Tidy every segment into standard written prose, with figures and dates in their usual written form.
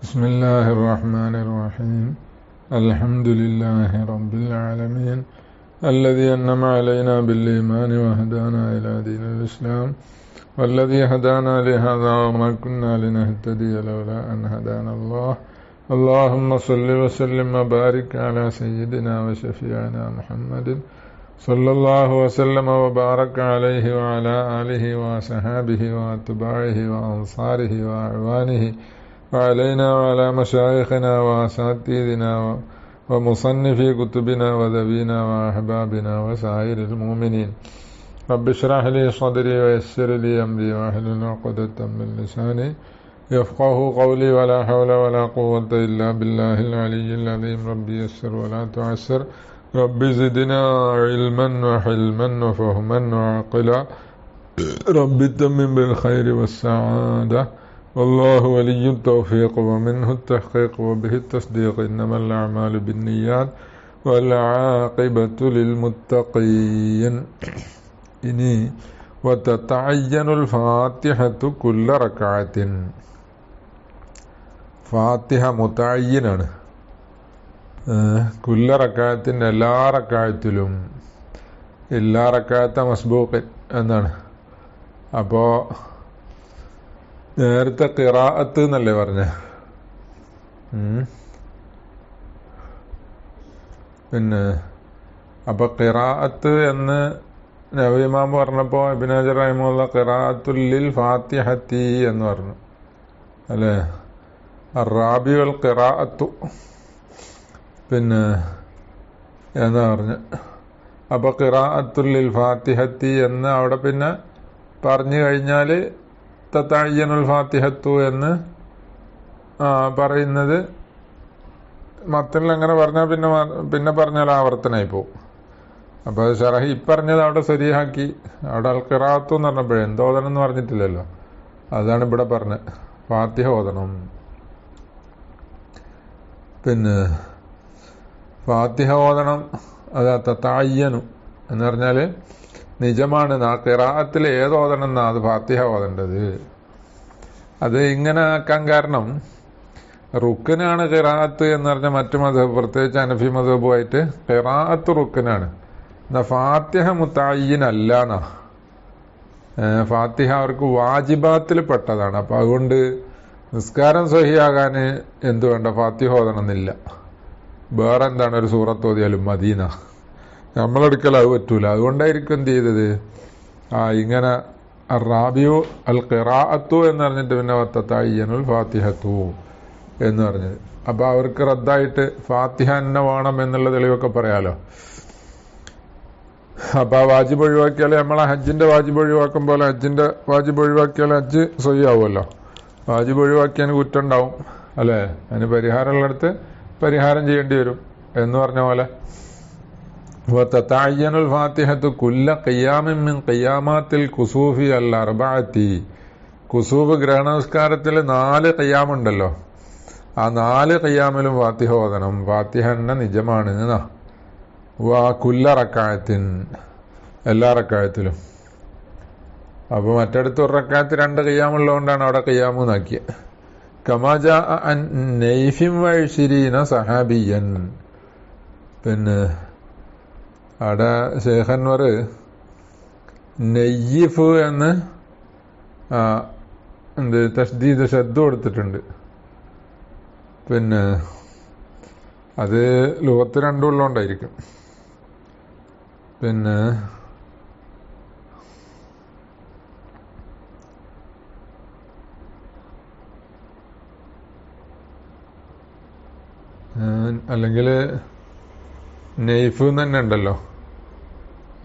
بسم الله الرحمن الرحيم. الحمد لله رب العالمين الذي أنعم علينا بالإيمان وهدانا إلى دين الإسلام والذي هدانا لهذا وما كنا لنهتدي لولا أن هدانا الله. اللهم صل وسلم وبارك على سيدنا وشفيعنا محمد صلى الله وسلم وبارك عليه وعلى آله وصحابه وأتباعه وأنصاره وأعوانه وعلينا وعلى مشايخنا وأساتذتنا ومصنفي كتبنا وذوينا وأحبابنا وسائر المؤمنين. رب اشرح لي صدري ويسر لي أمري واحلل عقدة من لساني يفقه قولي ولا حول ولا قوة إلا بالله العلي العظيم. رب يسر ولا تعسر، رب زدنا علما وحلما وفهما وعقلا، رب تمم بالخير والسعادة، والله ولي التوفيق ومنه التحقيق وبه التصديق، إنما الأعمال بالنيات والعاقبة للمتقين. ഇനി വതതഅയ്യനുൽ ഫാത്തിഹത്തു കുല്ല റക്അത്തിൻ. ഫാത്തിഹ മുതഅയ്യിനാണ്. കുല്ല റക്അത്തിൻ എല്ലാ റക്അത്തിലും, എല്ലാ റക്അത്ത മസ്ബൂഖിൻ എന്നാണ്. അപ്പോൾ നേരത്തെ ഖിറാഅത്ത് എന്നല്ലേ പറഞ്ഞ. പിന്നെ അപ്പൊ ഖിറാഅത്ത് എന്ന് നബി ഇമാം പറഞ്ഞപ്പോൾ ഇബ്നു ഹജർ റഹിമഹുല്ലാഹ് ഖിറാഅത്തുൽ ലിൽ ഫാത്തിഹത്തി എന്ന് പറഞ്ഞു അല്ലേ. അറാബി വൽ ഖിറാഅത്തു പിന്നെ എന്നാ പറഞ്ഞു. അപ്പൊ ഖിറാഅത്തുൽ ലിൽ ഫാത്തിഹത്തി എന്ന് അവിടെ പിന്നെ പറഞ്ഞു കഴിഞ്ഞാൽ തതഅയ്യനുൽ ഫാത്തിഹത്തു എന്ന് പറയുന്നത് മത്തനിൽ അങ്ങനെ പറഞ്ഞാൽ പിന്നെ പറഞ്ഞാൽ ആവർത്തനായി പോകും. അപ്പോൾ അത് ഷറഹി ഇപ്പറഞ്ഞത് അവിടെ ശരിയാക്കി. അവിടെ അൽ ഖിറാഅത്തു എന്ന് പറഞ്ഞപ്പോഴേ എന്തോദനം എന്ന് പറഞ്ഞിട്ടില്ലല്ലോ, അതാണ് ഇവിടെ പറഞ്ഞത്. ഫാത്തിഹ ഓതണം. പിന്നെ ഫാത്തിഹ ഓതണം. അതാ തതഅയ്യനു എന്ന് പറഞ്ഞാൽ നിജമാണ്. ആ ഖിറാഅത്തിൽ ഏത് ഓതണം എന്നാ അത് ഫാത്തിഹ ഓതേണ്ടത്. അത് ഇങ്ങനെ ആക്കാൻ കാരണം റുക്കനാണ് ഖിറാഅത്ത് എന്ന് പറഞ്ഞാൽ മറ്റു മദ്ഹബ്, പ്രത്യേകിച്ച് ഹനഫി മദ്ഹബുമായിട്ട് ഖിറാഅത്ത് റുക്കനാണ്. എന്നാ ഫാത്തിഹ മുതഅയ്യിൻ അല്ലാന്നാ. ഫാത്തിഹ അവർക്ക് വാജിബാത്തിൽ പെട്ടതാണ്. അപ്പം അതുകൊണ്ട് നിസ്കാരം സ്വഹിയാകാൻ എന്തു വേണ്ട, ഫാത്തിഹ ഓതണമെന്നില്ല. വേറെ എന്താണ് ഒരു സൂറത്ത് ഓതിയാലും മദീന, നമ്മളെടുക്കൽ അത് പറ്റൂല. അതുകൊണ്ടായിരിക്കും എന്ത് ചെയ്തത്, ഇങ്ങനെ റാബിയു അൽ ഖിറാഅത്തു എന്ന് പറഞ്ഞിട്ട് പിന്നെ തതഅയ്യനുൽ ഫാത്തിഹത്തു എന്ന് പറഞ്ഞത്. അപ്പൊ അവർക്ക് റദ്ദായിട്ട് ഫാത്തിഹ തന്നെ വേണം എന്നുള്ള തെളിവൊക്കെ പറയാലോ. അപ്പൊ ആ വാജിബ് ഒഴിവാക്കിയാൽ നമ്മളെ ഹജ്ജിന്റെ വാജിബ് ഒഴിവാക്കും പോലെ ഹജ്ജിന്റെ വാജിബ് ഒഴിവാക്കിയാൽ ഹജ്ജ് സ്വഹിയാവുമല്ലോ. വാജിബ് ഒഴിവാക്കിയതിന് കുറ്റം ഉണ്ടാവും അല്ലേ. അതിന് പരിഹാരമുള്ളിടത്ത് പരിഹാരം ചെയ്യേണ്ടി വരും എന്ന് പറഞ്ഞ പോലെ. വതതഅയ്യനുൽ ഫാത്തിഹത്തു കുല്ല ഖിയാമിൻ മിൻ ഖിയാമാത്തിൽ കുസൂഫി അൽ അർബഅത്തി. കുസൂഫ് ഗ്രഹണനമസ്കാരത്തിൽ 4 ഖിയാമുണ്ടല്ലോ. ആ 4 ഖിയാമിലും ഫാത്തിഹ ഓതണം. ഫാത്തിഹ തന്നെ നിജമാണ്. കുല്ല റക്അത്തിൻ, എല്ലാ റക്അത്തിലും. അപ്പൊ മറ്റടുത്ത് ഒരു റക്അത്ത് 2 ഖിയാമുള്ളതുകൊണ്ടാണ് അവിടെ ഖിയാമൂന്നാക്കിയത്. കമാ ജാഅ അൻ നൈഫിൻ വഇശ്രീന സഹാബിയൻ. പിന്നെ അവിടെ ശേഖന്മാർ നെയ്യിഫ് എന്ന് എന്ത് തസ്ദീദ് ശബ്ദ കൊടുത്തിട്ടുണ്ട്. പിന്നെ അത് ലോകത്ത് 2 ഉള്ളതുകൊണ്ടായിരിക്കും. പിന്നെ അല്ലെങ്കിൽ നെയ്ഫ് തന്നെ ഉണ്ടല്ലോ.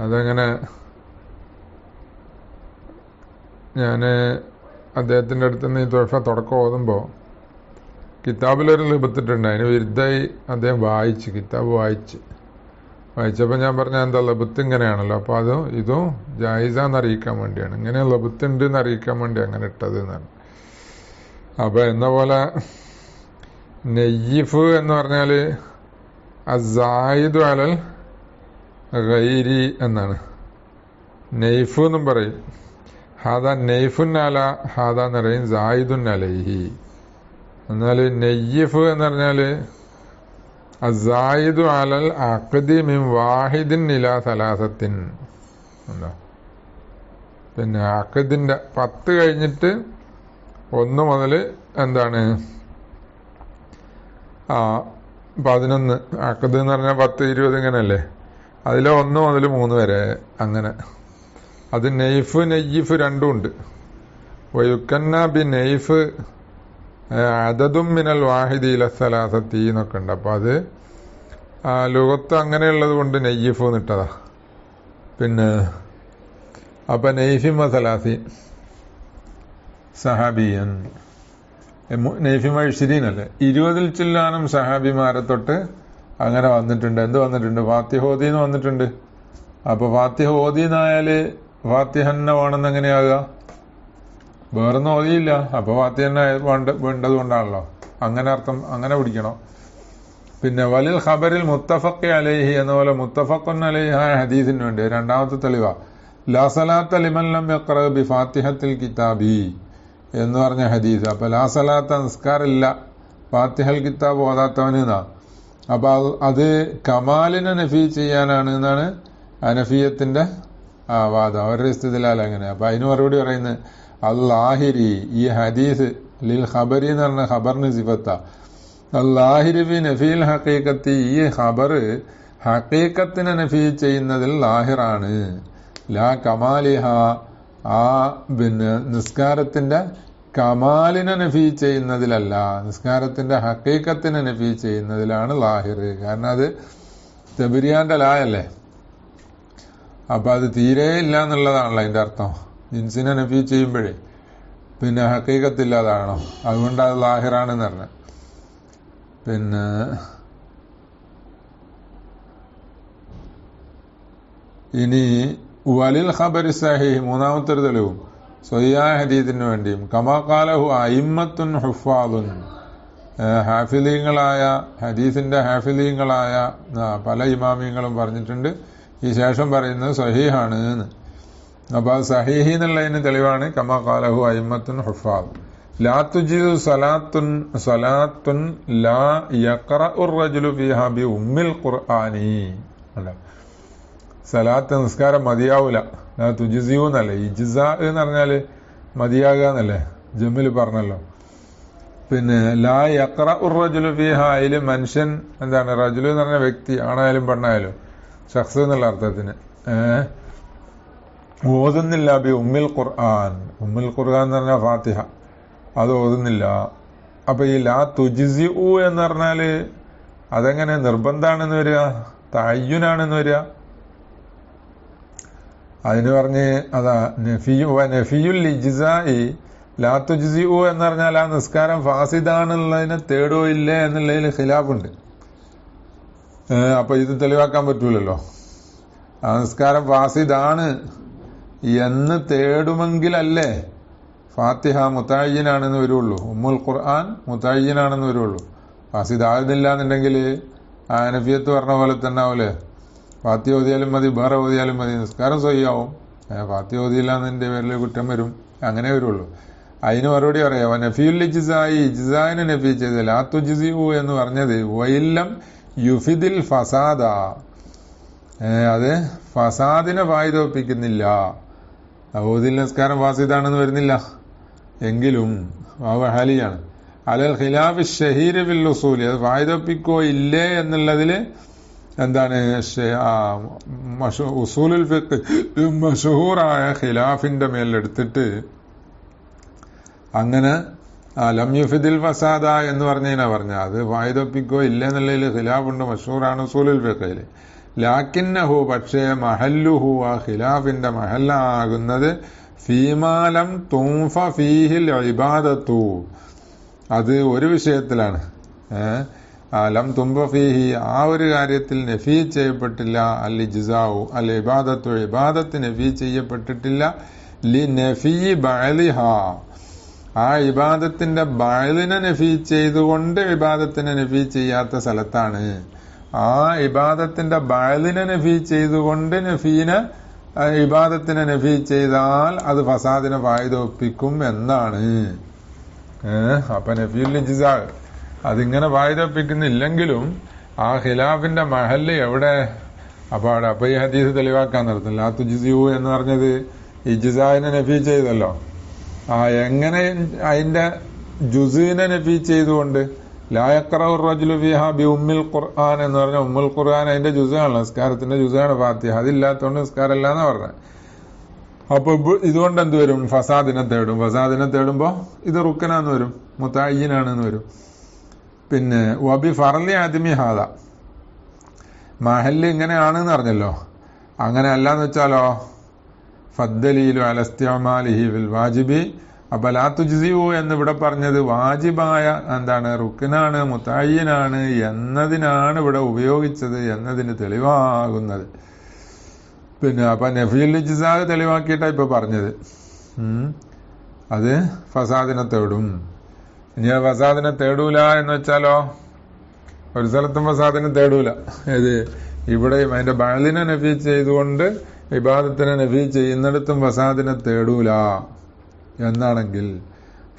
അതങ്ങനെ ഞാൻ അദ്ദേഹത്തിൻ്റെ അടുത്ത് നിന്ന് ഈ തുഴഫ തുടക്കം ഓതുമ്പോൾ കിതാബിലൊരു ലഭിച്ചിട്ടുണ്ട്. അതിന് വിരുദ്ധമായി അദ്ദേഹം കിതാബ് വായിച്ചപ്പോൾ ഞാൻ പറഞ്ഞ എന്താ ലബത്ത് ഇങ്ങനെയാണല്ലോ, അപ്പോൾ ഇതും ജായിസാന്ന് അറിയിക്കാൻ വേണ്ടിയാണ്, ഇങ്ങനെ ലബത്ത് ഉണ്ട് എന്ന് അറിയിക്കാൻ വേണ്ടി അങ്ങനെ ഇട്ടത് എന്നാണ്. അപ്പോൾ എന്ന പോലെ നെയ്യിഫ് എന്ന് പറഞ്ഞാൽ അസായിദു അലൽ ഗൈരി എന്നാണ്. നെയ്ഫ് എന്നും പറയും. ഹാദ നെയ്ഫുൻ അല ഹാദ എന്ന് പറയും സായിദുൻ അലൈഹി. എന്നാൽ നെയ്യിഫ് എന്ന് പറഞ്ഞാല് അസായിദു അലൽ അഖ്ദി മിൻ വാഹിദിൻ ഇലാ സലാസത്തിൻ. എന്താ പിന്നെ അഖദിന്റെ 10 കഴിഞ്ഞിട്ട് 1 മുതൽ എന്താണ് 11. അഖദ് എന്ന് പറഞ്ഞാൽ 10, 20 ഇങ്ങനെയല്ലേ. അതിലെ 1 മുതൽ 3 വരെ അങ്ങനെ. അത് നെയ്ഫ് നെയ്യിഫ് രണ്ടും ഉണ്ട്. വയുക്കന്ന ബി നെയ്ഫ് അദദും മിനൽ വാഹിദി ഇല സലാസത്തി എന്നൊക്കെ ഉണ്ട്. അപ്പൊ അത് ലോകത്ത് അങ്ങനെയുള്ളത് കൊണ്ട് നെയ്യിഫ് എന്നിട്ടതാ. പിന്നെ അപ്പൊ നെയ്ഫിമ സലാസി സഹാബിയൻ നെയ്ഫിമ 20 അല്ലേ, 20 ചില്ലാനും സഹാബിമാരെ തൊട്ട് അങ്ങനെ വന്നിട്ടുണ്ട്. എന്ത് വന്നിട്ടുണ്ട്? ഫാത്തിഹോദീന്ന് വന്നിട്ടുണ്ട്. അപ്പൊ ഫാത്തിഹ ഓദീന്നായാല് ഫാത്തിഹന്നെ വേണമെന്ന് എങ്ങനെയാകുക? വേറൊന്നും ഓതിയില്ല. അപ്പൊ ഫാത്തിഹന്നെ വേണ്ടത് കൊണ്ടാണല്ലോ. അങ്ങനെ അർത്ഥം അങ്ങനെ പിടിക്കണം. പിന്നെ വലിൽ ഖബറിൽ മുത്തഫഖ് അലൈഹി എന്ന പോലെ മുത്തഫഖുൻ അലൈഹി ഹദീസിന് വേണ്ടി രണ്ടാമത്തെ തെളിവാ ലാ സലാത്ത ലിമൻ ലം യഖറ ബി ഫാത്തിഹത്തിൽ കിതാബി എന്ന് പറഞ്ഞ ഹദീസ്. അപ്പൊ ലാ സലാത്ത നിസ്കാരമില്ല ഫാത്തിഹൽ കിതാബ് ഓതാത്തവന് എന്നാ. അപ്പൊ അത് കമാലിനെ നഫി ചെയ്യാനാണ് എന്നാണ് അനഫിയത്തിന്റെ വാദം. അവരുടെ സ്ഥിതിലാൽ അങ്ങനെ. അപ്പൊ അതിന് മറുപടി പറയുന്നത് അൽ-ലാഹിരി ഈ ഹദീസ് ലിൽ ഖബരി എന്ന് പറഞ്ഞ ഖബറിന് സിഫത്ത അൽ-ലാഹിരി ബി നഫീൽ ഹഖീഖത്തി ഈ ഖബർ ഹഖീഖത്തിനെ നഫി ചെയ്യുന്നതിൽ ലാഹിറാണ്. ലാ കമാലിഹ ആ പിന്നെ നിസ്കാരത്തിന്റെ കമാലിനെ നഫി ചെയ്യുന്നതിലല്ല, നിസ്കാരത്തിന്റെ ഹഖീഖത്തിനെ നഫി ചെയ്യുന്നതിലാണ് ലാഹിർ. കാരണം അത് തബരിയാന്റെ ലായല്ലേ. അപ്പൊ അത് തീരെ ഇല്ല എന്നുള്ളതാണല്ലോ അതിന്റെ അർത്ഥം. ജിൻസിനെ നഫി ചെയ്യുമ്പോഴേ പിന്നെ ഹഖീഖത്തില്ലാതാണോ, അതുകൊണ്ട് അത് ലാഹിറാണെന്ന് പറഞ്ഞ. പിന്നെ ഇനി വലിൽ ഖബരി സഹീഹ് മൂന്നാമത്തെ ഒരു തെളിവും സ്വഹിയായ ഹദീസിന് വേണ്ടിയും കമാ ഖാലഹു അയിമ്മത്തുൻ ഹുഫാദുൻ ഹാഫിലീങ്ങളായ ഹദീസിന്റെ ഹാഫിലീങ്ങളായ പല ഇമാമിയങ്ങളും പറഞ്ഞിട്ടുണ്ട്. ഈ ശേഷം പറയുന്നത് സഹീഹാണ് എന്ന്. അപ്പൊ അത് സഹീഹി എന്നുള്ളതിന് തെളിവാണ് കമാ ഖാലഹു അയിമ്മത്തുൻ ഹുഫാദ്. ലാ തുജിദു സലാത്തുൻ ലാ യഖറഉർ റജുലു ഫീഹാ ബി ഉമ്മിൽ ഖുർആനി. അല്ല, സലാത്ത് നിസ്കാരം മതിയാവൂല. ലാ തുജിസിയു എന്നല്ലേ, ഇജ്സാ എന്ന് പറഞ്ഞാല് മതിയാകുക എന്നല്ലേ ജമ്മിൽ പറഞ്ഞല്ലോ. പിന്നെ ലാ യഖറഉർ റജുലു ഫീഹാ അതില് മനുഷ്യൻ എന്താണ്, റജുലു എന്ന് പറഞ്ഞ വ്യക്തി ആണായാലും പെണ്ണായാലും ഷഖ്സ് എന്നുള്ള അർത്ഥത്തിന് ഓതുന്നില്ല ബി ഉമ്മിൽ ഖുർആൻ. ഉമ്മുൽ ഖുർആൻ എന്ന് പറഞ്ഞാൽ ഫാത്തിഹ, അത് ഓതുന്നില്ല. അപ്പൊ ഈ ലാ തുജിസിഉ എന്ന് പറഞ്ഞാല് അതെങ്ങനെ നിർബന്ധാണെന്ന് വരിക, തഅയ്യുനാണെന്ന് വരിക? അതിന് പറഞ്ഞ് അതാ നഫിയുൽ ഇജ്സാഇ ലാ തുജ്സിഉ എന്ന് പറഞ്ഞാൽ ആ നിസ്കാരം ഫാസിദാണെന്നുള്ളതിനെ തേടോ ഇല്ലേ എന്നുള്ളതിൽ ഖിലാഫുണ്ട്. അപ്പൊ ഇത് തെളിവാക്കാൻ പറ്റൂലല്ലോ. ആ നിസ്കാരം ഫാസിദാണ് എന്ന് തേടുമെങ്കിലല്ലേ ഫാത്തിഹ മുതഅയ്യിനാണെന്ന് വരുള്ളൂ, ഉമ്മുൽ ഖുർആൻ മുതഅയ്യിനാണെന്ന് വരുള്ളൂ. ഫാസിദാകുന്നില്ല എന്നുണ്ടെങ്കിൽ ആ ഹനഫിയത്ത് പറഞ്ഞ പോലെ തന്നെ ആവൂലേ, ഫാത്തിഹ ഓതിയാലും മതി വേറെ ഓതിയാലും മതി, നിസ്കാരം സ്വഹിയാവും. ഫാത്തിഹ ഓതിയില്ല എന്നതിന്റെ പേരിൽ കുറ്റം വരും, അങ്ങനെ വരുള്ളൂ. അതിന് മറുപടി പറയാം നഫിയുൽ ഇജ്സാഇ ഇജ്സാഇനെ നഫി ചെയ്ത് ലാ തുജ്സിഉ എന്ന് പറഞ്ഞത് വയില്ലം യുഫിദിൽ ഫസാദ അത് ഫസാദിനെ ഫായിദോപ്പിക്കുന്നില്ല. ഓതിൽ നിസ്കാരം ഫാസിദാണെന്ന് വരുന്നില്ല എങ്കിലും ഹാലിയാണ്. അലൽ ഖിലാഫ് ഷഹീർ ബിൽ ഉസൂൽ അത് ഫായിദോപ്പിക്കോ ഇല്ലേ എന്നുള്ളതില് എന്താണ് ഉസൂലുൽ ഫിഖ് മശഹൂറായ ഖിലാഫിന്റെ മേലെടുത്തിട്ട് അങ്ങനെ ലം യുഫിദിൽ ഫസാദ എന്ന് പറഞ്ഞ അത് ഫായിദോപ്പിക്കോ ഇല്ല എന്നുള്ളതിൽ ഖിലാഫുണ്ട്, മശഹൂറാണ് ഉസൂലുൽ ഫിഖില്. ലാക്കിന്നഹു പക്ഷേ മഹല്ലുഹു ആ ഖിലാഫിന്റെ മഹല്ലാകുന്നത് ഫീമാലം തുംഫ ഫീഹിൽ ഇബാദത്തു അത് ഒരു വിഷയത്തിലാണ്. ലം തുംഫ ഫീഹി ആ ഒരു കാര്യത്തിൽ നഫീ ചെയ്യപ്പെട്ടില്ല. അൽ ഇജ്സാഉ അൽ ഇബാദത്തു ഇബാദത്ത് നഫീ ചെയ്യപ്പെട്ടിട്ടില്ല. ലി നഫീ ബഅലിഹ ആ ഇബാദത്തിന്റെ ബഅലിനെ നഫീ ചെയ്തുകൊണ്ട് ഇബാദത്തിനെ നഫീ ചെയ്യാത്ത സ്ഥലത്താണ്. ആ ഇബാദത്തിന്റെ ബഅലിനെ നഫീ ചെയ്തുകൊണ്ട് ഇബാദത്തിനെ നഫീ ചെയ്താൽ അത് ഫസാദിനെ ഫായിദോപ്പിക്കും എന്നാണ്. അപ്പൊ നഫിയുൽ ഇജ്സാ അതിങ്ങനെ വായുതപ്പിക്കുന്നില്ലെങ്കിലും ആ ഖിലാഫിന്റെ മഹല്ല് എവിടെ? അപ്പൊ ഈ ഹദീസ് തെളിവാക്കാൻ നിർത്തും. ലാ തുജ്സിഉ എന്ന് പറഞ്ഞത് ഇജ്സാഇനെ നഫി ചെയ്തല്ലോ. എങ്ങനെ അതിന്റെ ജുസിനെ നഫി ചെയ്തുകൊണ്ട് ലാ യഖറഉ റജുലു ഫീഹാ ബി ഉമ്മിൽ ഖുർആൻ എന്ന് പറഞ്ഞ ഉമ്മുൽ ഖുർആൻ അതിന്റെ ജുസാണല്ലോ, നിസ്കാരത്തിന്റെ ജുസാണ് ഫാത്തിഹ. അതില്ലാത്തതുകൊണ്ട് നിസ്കാരമല്ല എന്നാ പറഞ്ഞത്. അപ്പൊ ഇതുകൊണ്ട് എന്ത് വരും? ഫസാദിനെ തേടും. ഫസാദിനെ തേടുമ്പോ ഇത് റുക്കനാന്ന് വരും, മുതഅയ്യിനാണെന്ന് വരും. പിന്നെ വബി ഫർലി ആദിമി ഹാദ മഹല്ല് ഇങ്ങനെയാണെന്ന് പറഞ്ഞല്ലോ. അങ്ങനെ അല്ലാന്ന് വെച്ചാലോ ഫദ്ദലീലു അല ഇസ്തിഅമാലിഹി ഫിൽ വാജിബി. അപ്പൊ ലാ തുജ്സിഉ എന്ന് ഇവിടെ പറഞ്ഞത് വാജിബായ എന്താണ്, റുക്നാണ്, മുതഅയ്യിനാണ് എന്നതിനാണ് ഇവിടെ ഉപയോഗിച്ചത് എന്നതിന് തെളിവാകുന്നത്. പിന്നെ അപ്പൊ നഫിയുൽ ഇജ്സാ തെളിവാക്കിയിട്ടാ ഇപ്പൊ പറഞ്ഞത്. അത് ഫസാദിനെ തേടും. ഇനി ഫസാദിനെ തേടൂല എന്ന് വെച്ചാലോ ഒരു സ്ഥലത്തും ഫസാദിനെ തേടൂല. ഏത്? ഇവിടെയും അതിന്റെ ബഅലിനെ നഫി ചെയ്തുകൊണ്ട് ഇബാദത്തിനെ നഫി ചെയ്യുന്നിടത്തും ഫസാദിനെ തേടൂല എന്നാണെങ്കിൽ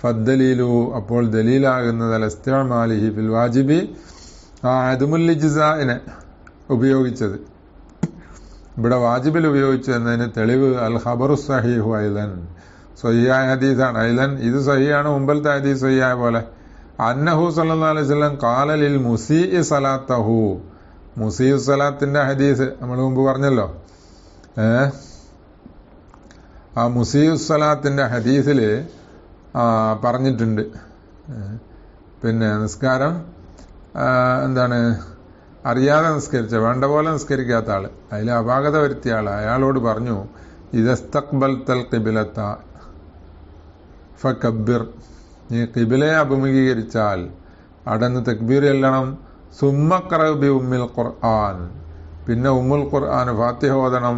ഫദ്ദലീലു അപ്പോൾ ദലീലാകുന്നത് അൽ ഇസ്തിഅമാലിഹി ഫിൽ വാജിബി അദമുൽ ഇജ്സാഇനെ ഉപയോഗിച്ചത് ഇവിടെ വാജിബിൽ ഉപയോഗിച്ചു എന്നതിന് തെളിവ് അൽ ഖബറു സഹീഹു ഐലൻ സ്വഹീഹായ ഹദീസാണ്. ഐലൻ ഇത് സ്വഹീഹാണ്, മുമ്പത്തെ ഹദീസ് സ്വഹീഹായ പോലെ. അന്നഹു സല്ലല്ലാഹു അലൈഹി വസല്ലം ഖാല ലിൽ മുസീഇ സലാത്തഹു. മുസീഉ സലാത്തിന്റെ ഹദീസ് നമ്മൾ മുമ്പ് പറഞ്ഞല്ലോ. ആ മുസീഉ സലാത്തിന്റെ ഹദീസില് പറഞ്ഞിട്ടുണ്ട്, പിന്നെ നിസ്കാരം എന്താണ് അറിയാതെ നിസ്കരിച്ച, വേണ്ട പോലെ നിസ്കരിക്കാത്ത ആള്, അതിൽ അപാകത വരുത്തിയ ആള്, അയാളോട് പറഞ്ഞു ഇദസ്തഖ്ബൽതൽ ഖിബ്ലത ഫകബ്ബിർ, നീ ഖിബ്ലയെ അഭിമുഖീകരിച്ചാൽ അടന്ന് തക്ബീർ ചെല്ലണം. സുമ്മ ഖറഅ ബി ഉമ്മിൽ ഖുർആൻ, പിന്നെ ഉമ്മുൽ ഖുർആൻ ഫാത്തിഹ ഓതണം.